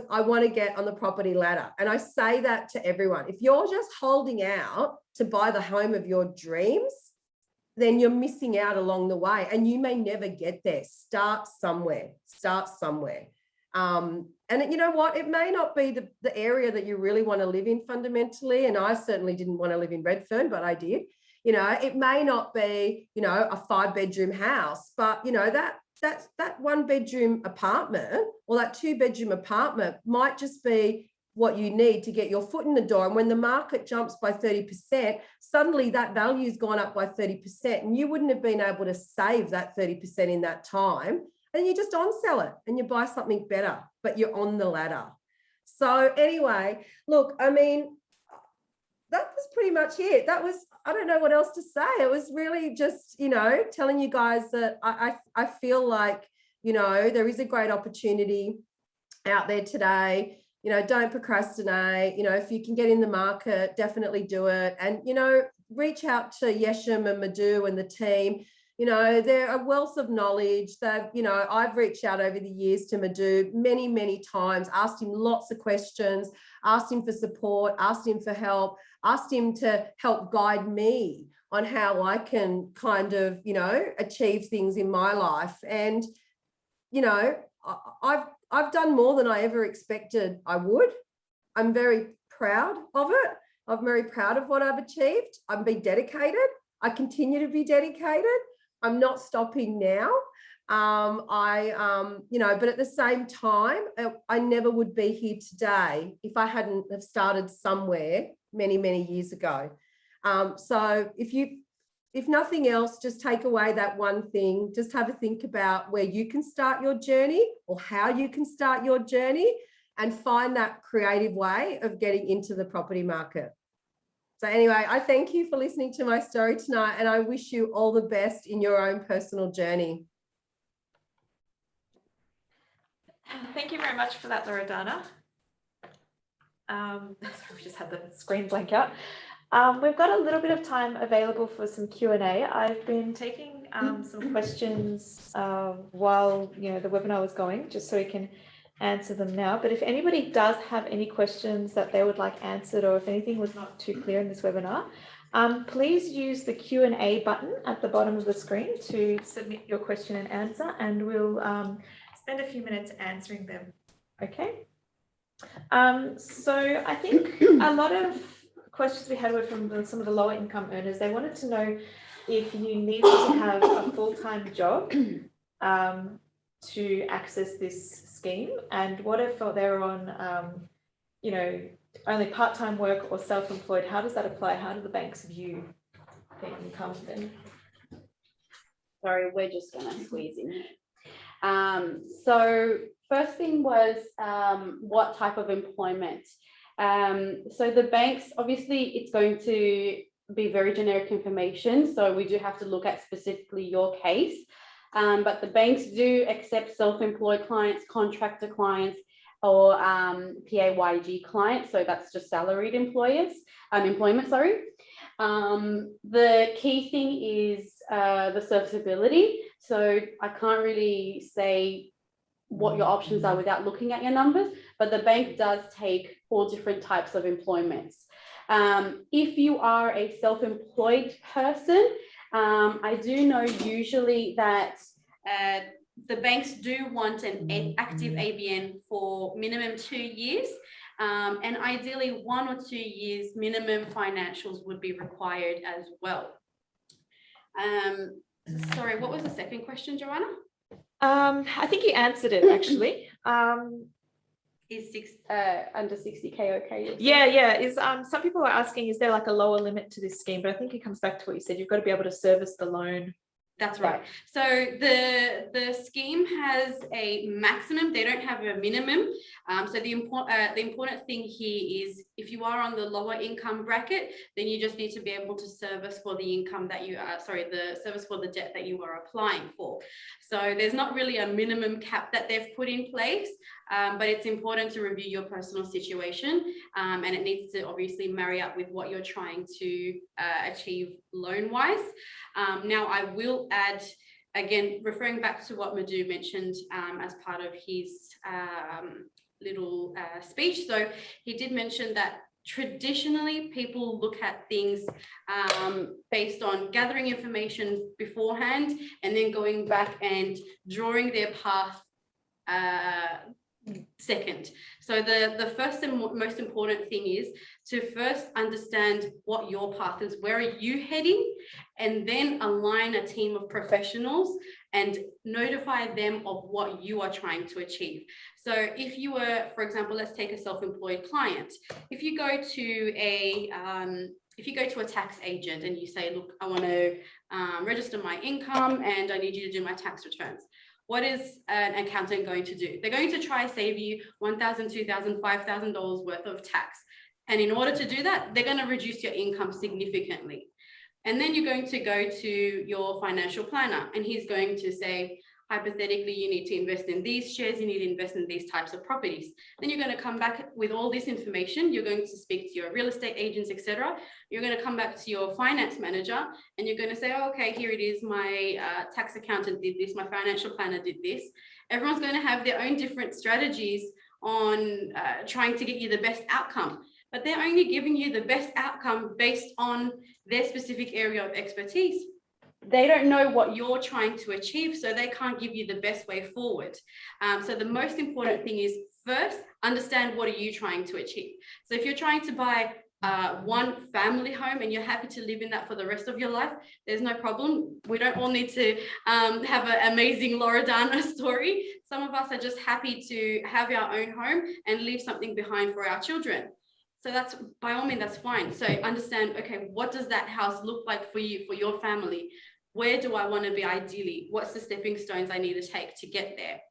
I want to get on the property ladder. And I say that to everyone. If you're just holding out to buy the home of your dreams, then you're missing out along the way and you may never get there. Start somewhere. And you know what? It may not be the area that you really want to live in fundamentally. And I certainly didn't want to live in Redfern, but I did. You know, it may not be, you know, a 5-bedroom house, but you know, that 1-bedroom apartment or that 2-bedroom apartment might just be what you need to get your foot in the door. And when the market jumps by 30%, suddenly that value's gone up by 30% and you wouldn't have been able to save that 30% in that time. And you just on-sell it and you buy something better, but you're on the ladder. So anyway, look, I mean, that was pretty much it. That was, I don't know what else to say. It was really just, you know, telling you guys that I feel like, you know, there is a great opportunity out there today. You know, don't procrastinate. You know, if you can get in the market, definitely do it. And, you know, reach out to Yesham and Madhu and the team. You know, they're a wealth of knowledge. They've, you know, I've reached out over the years to Madhu many, many times, asked him lots of questions, asked him for support, asked him for help, asked him to help guide me on how I can kind of, you know, achieve things in my life. And, you know, I've done more than I ever expected I would. I'm very proud of it. I'm very proud of what I've achieved. I've been dedicated. I continue to be dedicated. I'm not stopping now. You know, but at the same time, I never would be here today if I hadn't have started somewhere many, many years ago. So if nothing else, just take away that one thing, just have a think about where you can start your journey or how you can start your journey and find that creative way of getting into the property market. So anyway, I thank you for listening to my story tonight and I wish you all the best in your own personal journey.
Thank you very much for that, Loredana. Sorry, we just had the screen blank out. We've got a little bit of time available for some Q&A. I've been taking some questions while, you know, the webinar was going, just so we can answer them now. But if anybody does have any questions that they would like answered, or if anything was not too clear in this webinar, please use the Q&A button at the bottom of the screen to submit your question and answer, and we'll spend a few minutes answering them. Okay. So I think a lot of questions we had were from some of the lower income earners. They wanted to know if you needed to have a full-time job to access this scheme, and what if they're on, you know, only part-time work or self-employed? How does that apply? How do the banks view their income then?
Sorry, we're just going to squeeze in here. So first thing was what type of employment? So the banks, obviously it's going to be very generic information, so we do have to look at specifically your case. But the banks do accept self-employed clients, contractor clients, or PAYG clients. So that's just salaried employment, sorry. The key thing is the serviceability. So I can't really say what your options are without looking at your numbers, but the bank does take 4 different types of employments. If you are a self-employed person, I do know usually that the banks do want an active ABN for minimum 2 years, and ideally 1 or 2 years minimum financials would be required as well. Sorry, what was the second question, Joanna?
I think you answered it actually.
Is under 60K okay?
Yeah. Is some people are asking, is there like a lower limit to this scheme? But I think it comes back to what you said. You've got to be able to service the loan.
That's right. So the scheme has a maximum. They don't have a minimum. So the important thing here is if you are on the lower income bracket, then you just need to be able to service for the income that you are, the service for the debt that you are applying for. So there's not really a minimum cap that they've put in place, but it's important to review your personal situation, and it needs to obviously marry up with what you're trying to achieve loan-wise. Now, I will add, again, referring back to what Madhu mentioned as part of his little speech. So he did mention that traditionally people look at things based on gathering information beforehand and then going back and drawing their path second. So the first and most important thing is to first understand what your path is, where are you heading, and then align a team of professionals and notify them of what you are trying to achieve. So if you were, for example, let's take a self-employed client. If you go to a tax agent and you say, look, I want to register my income and I need you to do my tax returns. What is an accountant going to do? They're going to try save you $1,000, $2,000, $5,000 worth of tax. And in order to do that, they're going to reduce your income significantly. And then you're going to go to your financial planner and he's going to say, hypothetically, you need to invest in these shares, you need to invest in these types of properties. Then you're going to come back with all this information. You're going to speak to your real estate agents, etc. You're going to come back to your finance manager and you're going to say, oh, okay, here it is. My tax accountant did this. My financial planner did this. Everyone's going to have their own different strategies on trying to get you the best outcome, but they're only giving you the best outcome based on their specific area of expertise. They don't know what you're trying to achieve, so they can't give you the best way forward. So the most important thing is first, understand what are you trying to achieve. So if you're trying to buy one family home and you're happy to live in that for the rest of your life, there's no problem. We don't all need to have an amazing Loredana story. Some of us are just happy to have our own home and leave something behind for our children. So that's, by all means, that's fine. So understand, okay, what does that house look like for you, for your family? Where do I want to be ideally? What's the stepping stones I need to take to get there?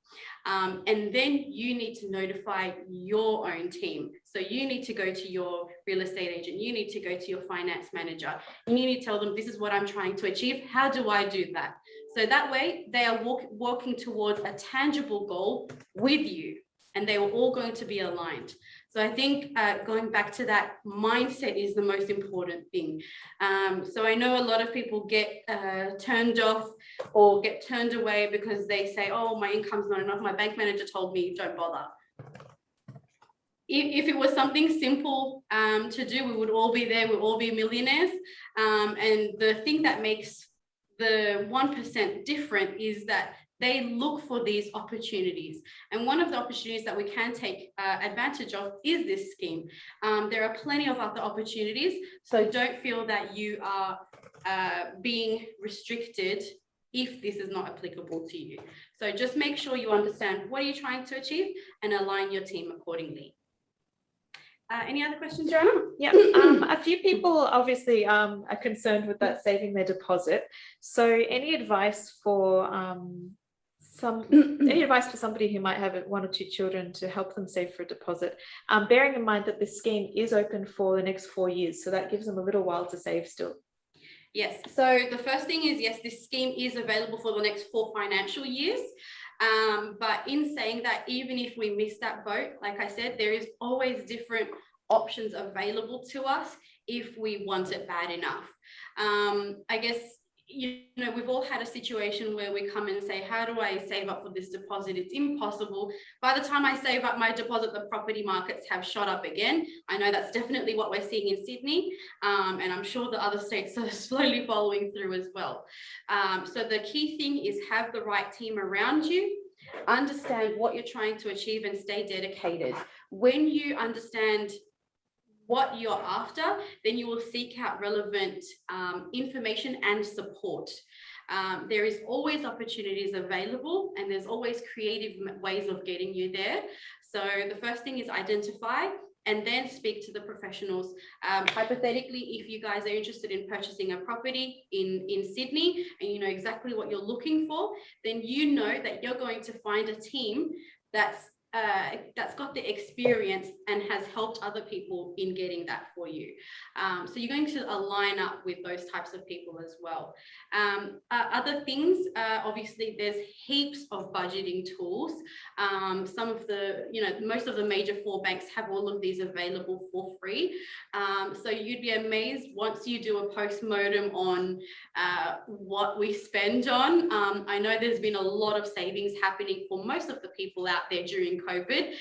And then you need to notify your own team. So you need to go to your real estate agent. You need to go to your finance manager. And you need to tell them, this is what I'm trying to achieve. How do I do that? So that way they are walking towards a tangible goal with you, and they are all going to be aligned. So I think going back to that, mindset is the most important thing. So I know a lot of people get turned off or get turned away because they say, oh, my income's not enough. My bank manager told me, don't bother. If it was something simple to do, we would all be there, we'd all be millionaires. And the thing that makes the 1% different is that they look for these opportunities. And one of the opportunities that we can take advantage of is this scheme. There are plenty of other opportunities, so don't feel that you are being restricted if this is not applicable to you. So just make sure you understand what are you trying to achieve and align your team accordingly. Any other questions, Joanna?
Yeah, a few people obviously are concerned with that saving their deposit. So any advice for somebody who might have one or two children to help them save for a deposit, bearing in mind that this scheme is open for the next 4 years, so that gives them a little while to save still?
Yes, so the first thing is, yes, this scheme is available for the next 4 financial years. But in saying that, even if we miss that boat, like I said, there is always different options available to us if we want it bad enough. I guess, you know, we've all had a situation where we come and say, how do I save up for this deposit? It's impossible. By the time I save up my deposit, the property markets have shot up again. I know that's definitely what we're seeing in Sydney. And I'm sure the other states are slowly following through as well. So the key thing is have the right team around you, understand what you're trying to achieve and stay dedicated. When you understand what you're after, then you will seek out relevant information and support. There is always opportunities available and there's always creative ways of getting you there. So the first thing is identify and then speak to the professionals. Hypothetically, if you guys are interested in purchasing a property in Sydney and you know exactly what you're looking for, then you know that you're going to find a team that's that's got the experience and has helped other people in getting that for you. So you're going to align up with those types of people as well. Other things, obviously there's heaps of budgeting tools. Some of the, most of the major 4 banks have all of these available for free. So you'd be amazed once you do a postmortem on what we spend on. I know there's been a lot of savings happening for most of the people out there during COVID,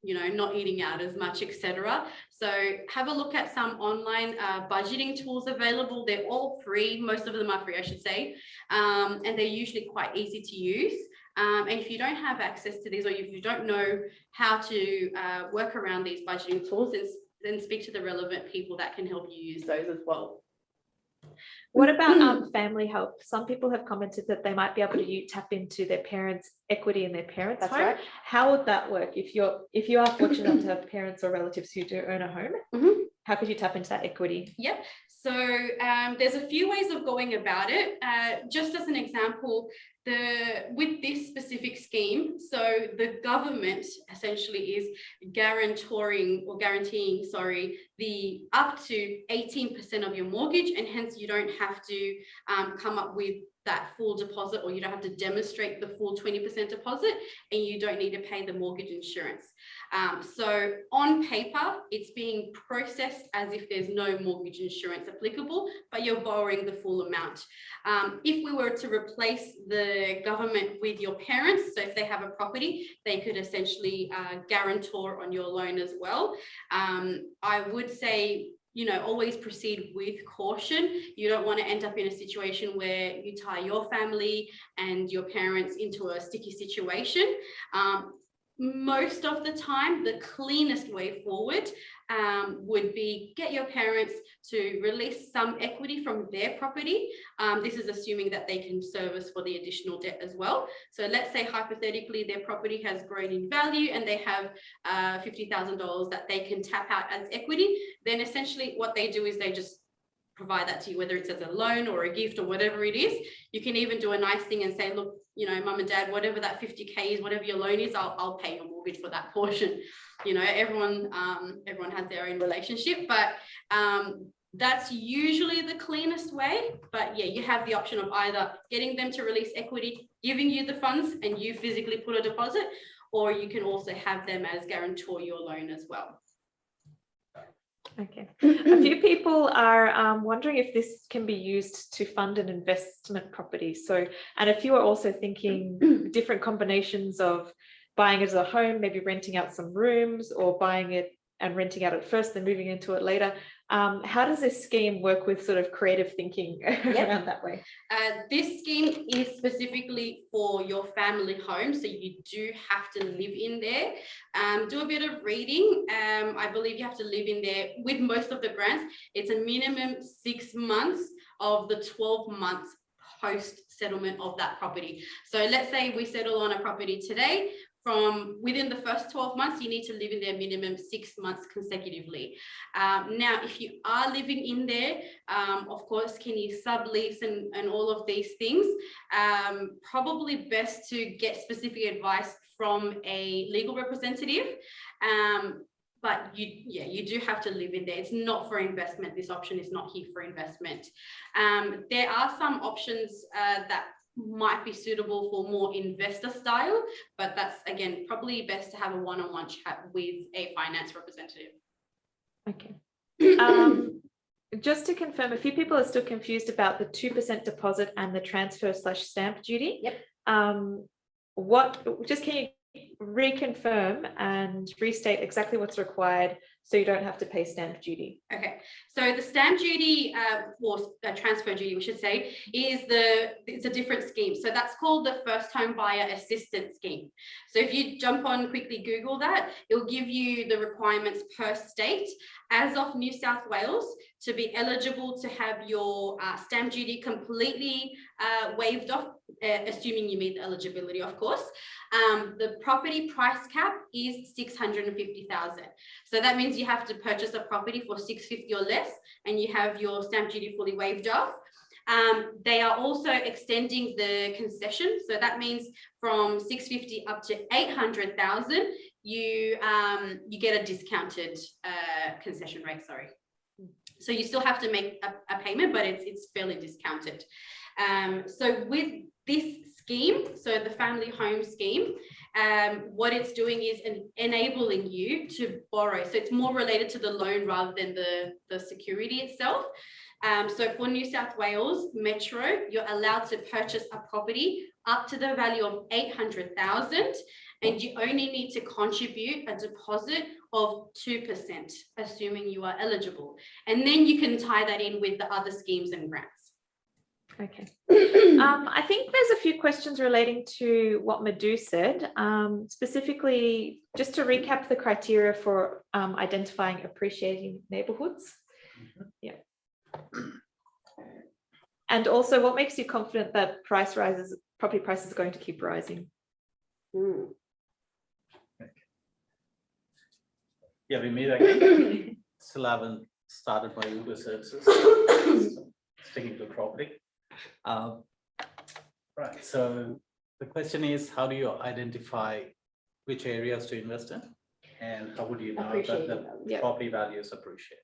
not eating out as much, etc. So have a look at some online budgeting tools available. They're all free. Most of them are free, I should say. And they're usually quite easy to use. And if you don't have access to these, or if you don't know how to work around these budgeting tools, then speak to the relevant people that can help you use those as well.
What about family help? Some people have commented that they might be able to tap into their parents' equity in their parents'
That's
home.
right.
How would that work if you are fortunate enough to have parents or relatives who do own a home?
Mm-hmm.
How could you tap into that equity?
Yep. So there's a few ways of going about it. Just as an example, with this specific scheme, so the government essentially is guaranteeing the up to 18% of your mortgage, and hence you don't have to come up with that full deposit, or you don't have to demonstrate the full 20% deposit, and you don't need to pay the mortgage insurance. So on paper, it's being processed as if there's no mortgage insurance applicable, but you're borrowing the full amount. If we were to replace the government with your parents, so if they have a property, they could essentially guarantor on your loan as well. I would say, always proceed with caution. You don't want to end up in a situation where you tie your family and your parents into a sticky situation. Most of the time, the cleanest way forward would be get your parents to release some equity from their property. This is assuming that they can service for the additional debt as well. So let's say hypothetically their property has grown in value and they have $50,000 that they can tap out as equity. Then essentially what they do is they just provide that to you, whether it's as a loan or a gift or whatever it is. You can even do a nice thing and say, look, mum and dad, whatever that 50K is, whatever your loan is, I'll pay your mortgage for that portion. Everyone has their own relationship, but that's usually the cleanest way. But yeah, you have the option of either getting them to release equity, giving you the funds, and you physically put a deposit, or you can also have them as guarantor your loan as well.
Okay. A few people are wondering if this can be used to fund an investment property. And a few are also thinking different combinations of buying it as a home, maybe renting out some rooms, or buying it and renting out at first, then moving into it later. How does this scheme work with sort of creative thinking around that way?
This scheme is specifically for your family home, so you do have to live in there. Do a bit of reading. I believe you have to live in there with most of the grants. It's a minimum 6 months of the 12 months post settlement of that property. So let's say we settle on a property today. From within the first 12 months, you need to live in there minimum 6 months consecutively. Now, if you are living in there, of course, can you sublease and all of these things? Probably best to get specific advice from a legal representative. But you do have to live in there. It's not for investment. This option is not here for investment. There are some options that might be suitable for more investor style, but that's again probably best to have a one-on-one chat with a finance representative.
Okay. Just to confirm, a few people are still confused about the 2% deposit and the transfer/stamp duty.
Yep.
Can you reconfirm and restate exactly what's required so you don't have to pay stamp duty?
Okay, so the stamp duty or transfer duty, we should say, it's a different scheme. So that's called the first home buyer assistance scheme. So if you jump on quickly Google that, it'll give you the requirements per state. As of New South Wales, to be eligible to have your stamp duty completely waived off, assuming you meet the eligibility, of course, the property price cap is $650,000. So that means you have to purchase a property for $650,000 or less, and you have your stamp duty fully waived off. They are also extending the concession. So that means from 650 up to 800,000, you get a discounted concession rate, sorry. So you still have to make a payment, but it's fairly discounted. So with this scheme, so the family home scheme, what it's doing is enabling you to borrow. So it's more related to the loan rather than the security itself. So for New South Wales Metro, you're allowed to purchase a property up to the value of 800,000, and you only need to contribute a deposit of 2%, assuming you are eligible. And then you can tie that in with the other schemes and grants.
Okay. I think there's a few questions relating to what Madhu said, specifically, just to recap the criteria for identifying appreciating neighbourhoods. Yeah. And also, what makes you confident that property prices are going to keep rising?
Yeah, we meet again. Still haven't started my Uber services. So sticking to property. Right. So the question is, how do you identify which areas to invest in, and how would you know that the property values appreciate?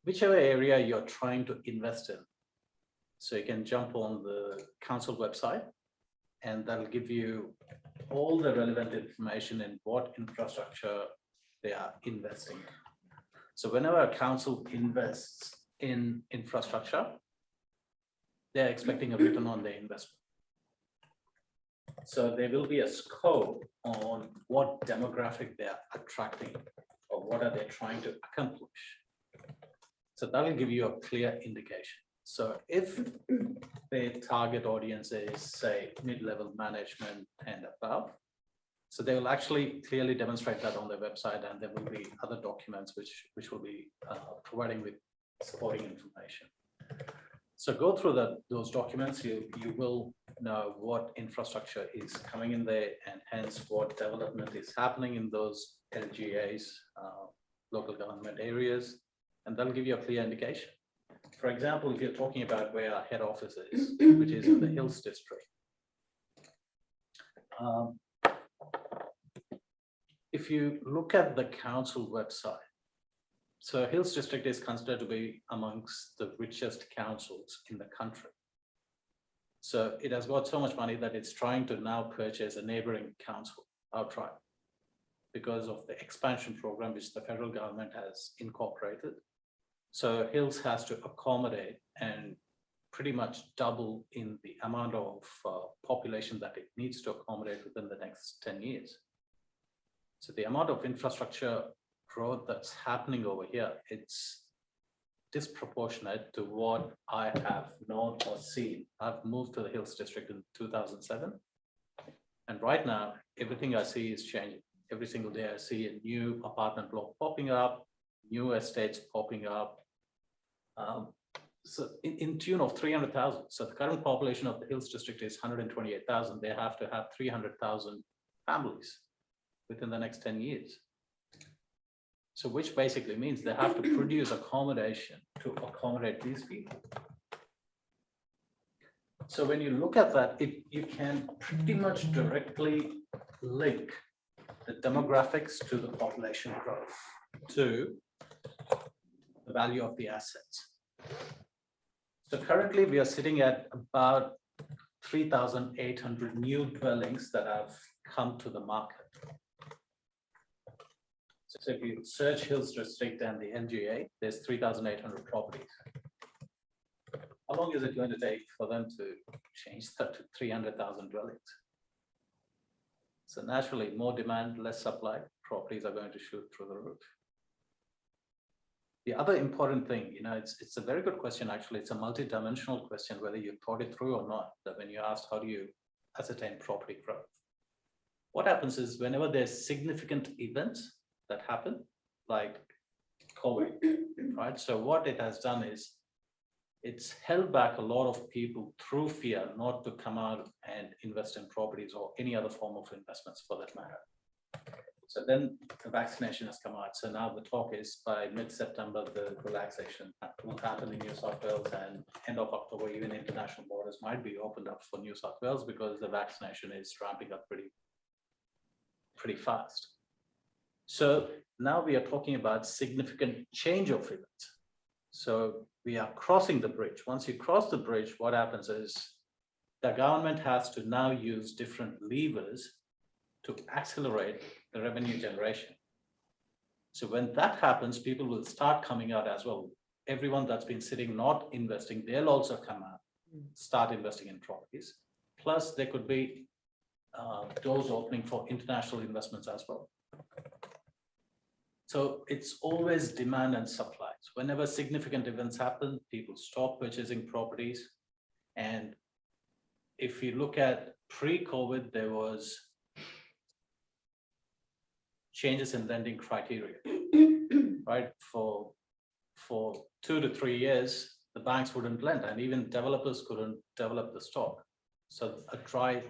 Whichever area you're trying to invest in, so you can jump on the council website, and that'll give you all the relevant information in what infrastructure they are investing in. So whenever a council invests in infrastructure, they're expecting a return on their investment. So there will be a scope on what demographic they're attracting or what are they trying to accomplish. So that'll give you a clear indication. So if their target audience is, say, mid-level management and above, so they will actually clearly demonstrate that on their website, and there will be other documents which will be providing with supporting information. So go through those documents, you will know what infrastructure is coming in there, and hence what development is happening in those LGAs, local government areas, and that'll give you a clear indication. For example, if you're talking about where our head office is, which is in the Hills District, if you look at the council website, so Hills District is considered to be amongst the richest councils in the country. So it has got so much money that it's trying to now purchase a neighboring council outright because of the expansion program which the federal government has incorporated. So Hills has to accommodate and pretty much double in the amount of population that it needs to accommodate within the next 10 years. So the amount of infrastructure growth that's happening over here, it's disproportionate to what I have known or seen. I've moved to the Hills District in 2007. And right now, everything I see is changing. Every single day I see a new apartment block popping up, new estates popping up. So in tune of 300,000. So the current population of the Hills District is 128,000. They have to have 300,000 families within the next 10 years. So which basically means they have to produce accommodation to accommodate these people. So when you look at that, you can pretty much directly link the demographics to the population growth, to the value of the assets. So currently we are sitting at about 3,800 new dwellings that have come to the market. So if you search Hills District and the LGA, there's 3,800 properties. How long is it going to take for them to change that to 300,000 dwellings? So naturally, more demand, less supply, properties are going to shoot through the roof. The other important thing, it's a very good question, actually. It's a multi-dimensional question, whether you thought it through or not, that when you asked, how do you ascertain property growth? What happens is whenever there's significant events that happen, like COVID, right? So what it has done is it's held back a lot of people through fear not to come out and invest in properties or any other form of investments for that matter. So then the vaccination has come out. So now the talk is by mid-September, the relaxation will happen in New South Wales, and end of October, even international borders might be opened up for New South Wales because the vaccination is ramping up pretty fast. So now we are talking about significant change of events. So we are crossing the bridge. Once you cross the bridge, what happens is the government has to now use different levers to accelerate the revenue generation. So when that happens, people will start coming out as well. Everyone that's been sitting not investing, they'll also come out, start investing in properties. Plus, there could be doors opening for international investments as well. So it's always demand and supply. So whenever significant events happen, people stop purchasing properties. And if you look at pre-COVID, there was changes in lending criteria, right? For 2 to 3 years, the banks wouldn't lend, and even developers couldn't develop the stock. So a dry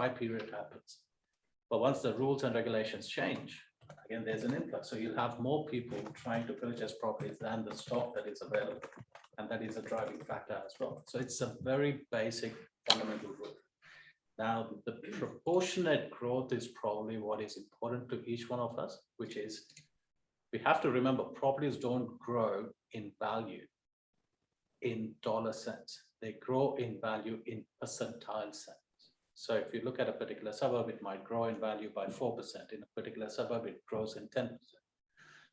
period happens. But once the rules and regulations change, again, there's an influx. So you'll have more people trying to purchase properties than the stock that is available. And that is a driving factor as well. So it's a very basic fundamental rule. Now, the proportionate growth is probably what is important to each one of us, which is we have to remember properties don't grow in value in dollar cents. They grow in value in percentile cents. So if you look at a particular suburb, it might grow in value by 4%. In a particular suburb, it grows in 10%.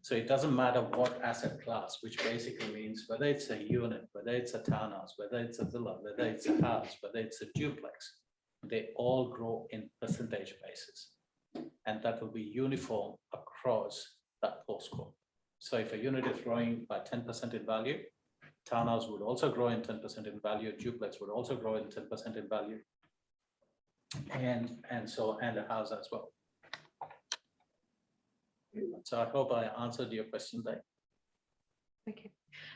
So it doesn't matter what asset class, which basically means whether it's a unit, whether it's a townhouse, whether it's a villa, whether it's a house, whether it's a duplex, they all grow in percentage basis. And that will be uniform across that postcode. So if a unit is growing by 10% in value, townhouse would also grow in 10% in value, duplex would also grow in 10% in value, and a house as well. So I hope I answered your question there.
Okay.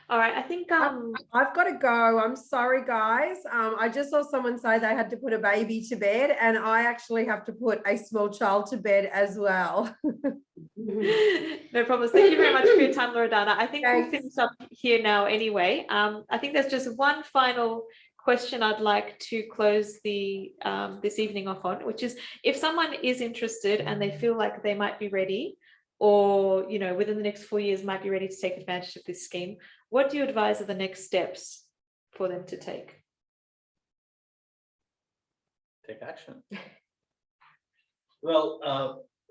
All right. I think
I've got to go. I'm sorry, guys. I just saw someone say they had to put a baby to bed, and I actually have to put a small child to bed as well.
No problem. Thank you very much for your time, Loredana. I think we'll finish up here now anyway. I think there's just one final question I'd like to close the this evening off on, which is if someone is interested and they feel like they might be ready, or within the next 4 years might be ready to take advantage of this scheme, what do you advise are the next steps for them to take?
Take action. Well,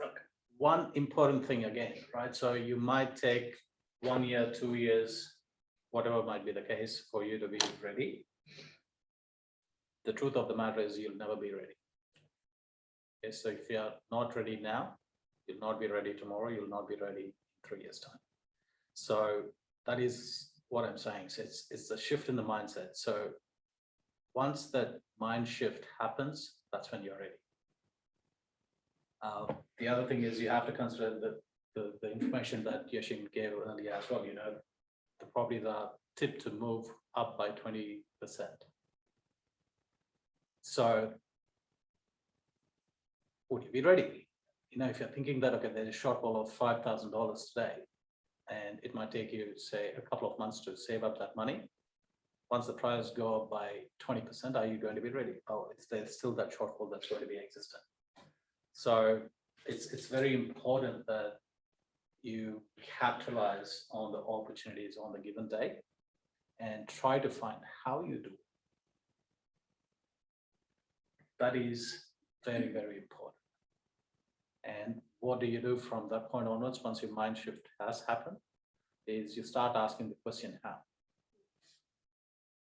look, one important thing again, right? So you might take 1 year, 2 years, whatever might be the case for you to be ready. The truth of the matter is you'll never be ready. Okay, so if you are not ready now, you'll not be ready tomorrow, you'll not be ready in 3 years' time. So that is what I'm saying. So it's a shift in the mindset. So once that mind shift happens, that's when you're ready. The other thing is you have to consider the information that Yashin gave earlier as well. The properties are tipped to move up by 20%. So would you be ready? If you're thinking that, okay, there's a shortfall of $5,000 today, and it might take you, say, a couple of months to save up that money. Once the prices go up by 20%, are you going to be ready? Oh, there's still that shortfall that's going to be existent. So it's very important that you capitalize on the opportunities on the given day and try to find how you do. That is very, very important. And what do you do from that point onwards? Once your mind shift has happened, is you start asking the question how,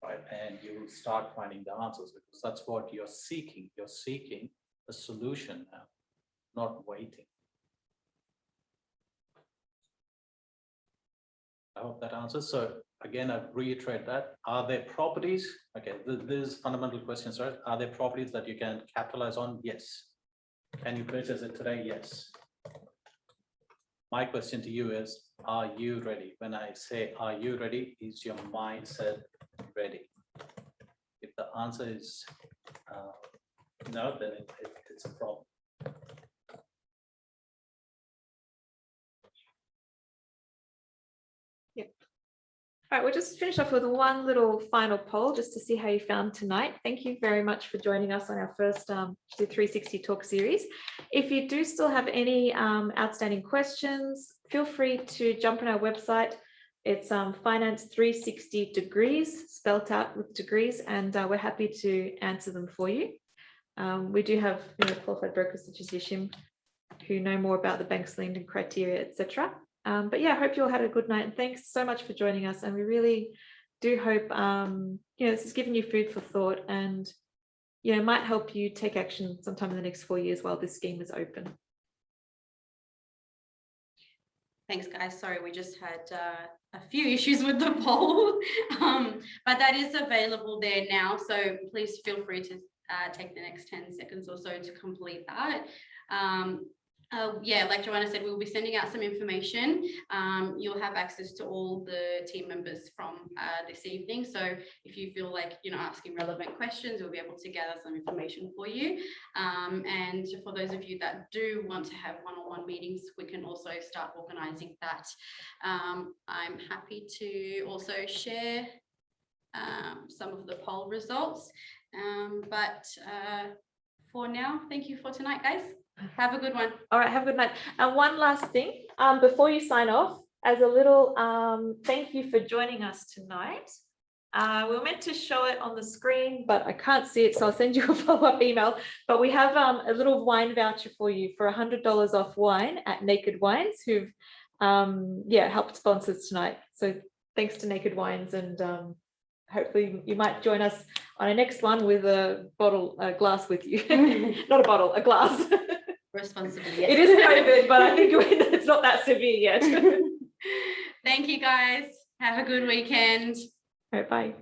right? And you will start finding the answers, because that's what you're seeking. You're seeking a solution now, not waiting. I hope that answers. So again, I reiterate that. Are there properties? Okay, this is fundamental questions, right? Are there properties that you can capitalize on? Yes. Can you purchase it today? Yes. My question to you is, are you ready? When I say, are you ready? Is your mindset ready? If the answer is no, then it's a problem.
All right, we'll just finish off with one little final poll just to see how you found tonight. Thank you very much for joining us on our first the 360 Talk series. If you do still have any outstanding questions, feel free to jump on our website. It's Finance 360 Degrees, spelt out with degrees, and we're happy to answer them for you. We do have qualified brokers such as Yashim who know more about the bank's lending criteria, etc. But yeah, I hope you all had a good night, and thanks so much for joining us. And we really do hope this has given you food for thought, and might help you take action sometime in the next 4 years while this scheme is open.
Thanks, guys. Sorry, we just had a few issues with the poll, but that is available there now. So please feel free to take the next 10 seconds or so to complete that. Yeah, like Joanna said, we'll be sending out some information. You'll have access to all the team members from this evening. So if you feel like asking relevant questions, we'll be able to gather some information for you. And for those of you that do want to have one-on-one meetings, we can also start organizing that. I'm happy to also share some of the poll results. But for now, thank you for tonight, guys. Have a good one.
All right, have a good night. And one last thing, before you sign off, as a little thank you for joining us tonight. We were meant to show it on the screen, but I can't see it, so I'll send you a follow-up email. But we have a little wine voucher for you for $100 off wine at Naked Wines, who've helped sponsor us tonight. So thanks to Naked Wines, and hopefully you might join us on our next one with a glass with you. Not a bottle, a glass.
Responsibly, yes.
It is COVID, but I think it's not that severe yet.
Thank you, guys. Have a good weekend.
All right, bye.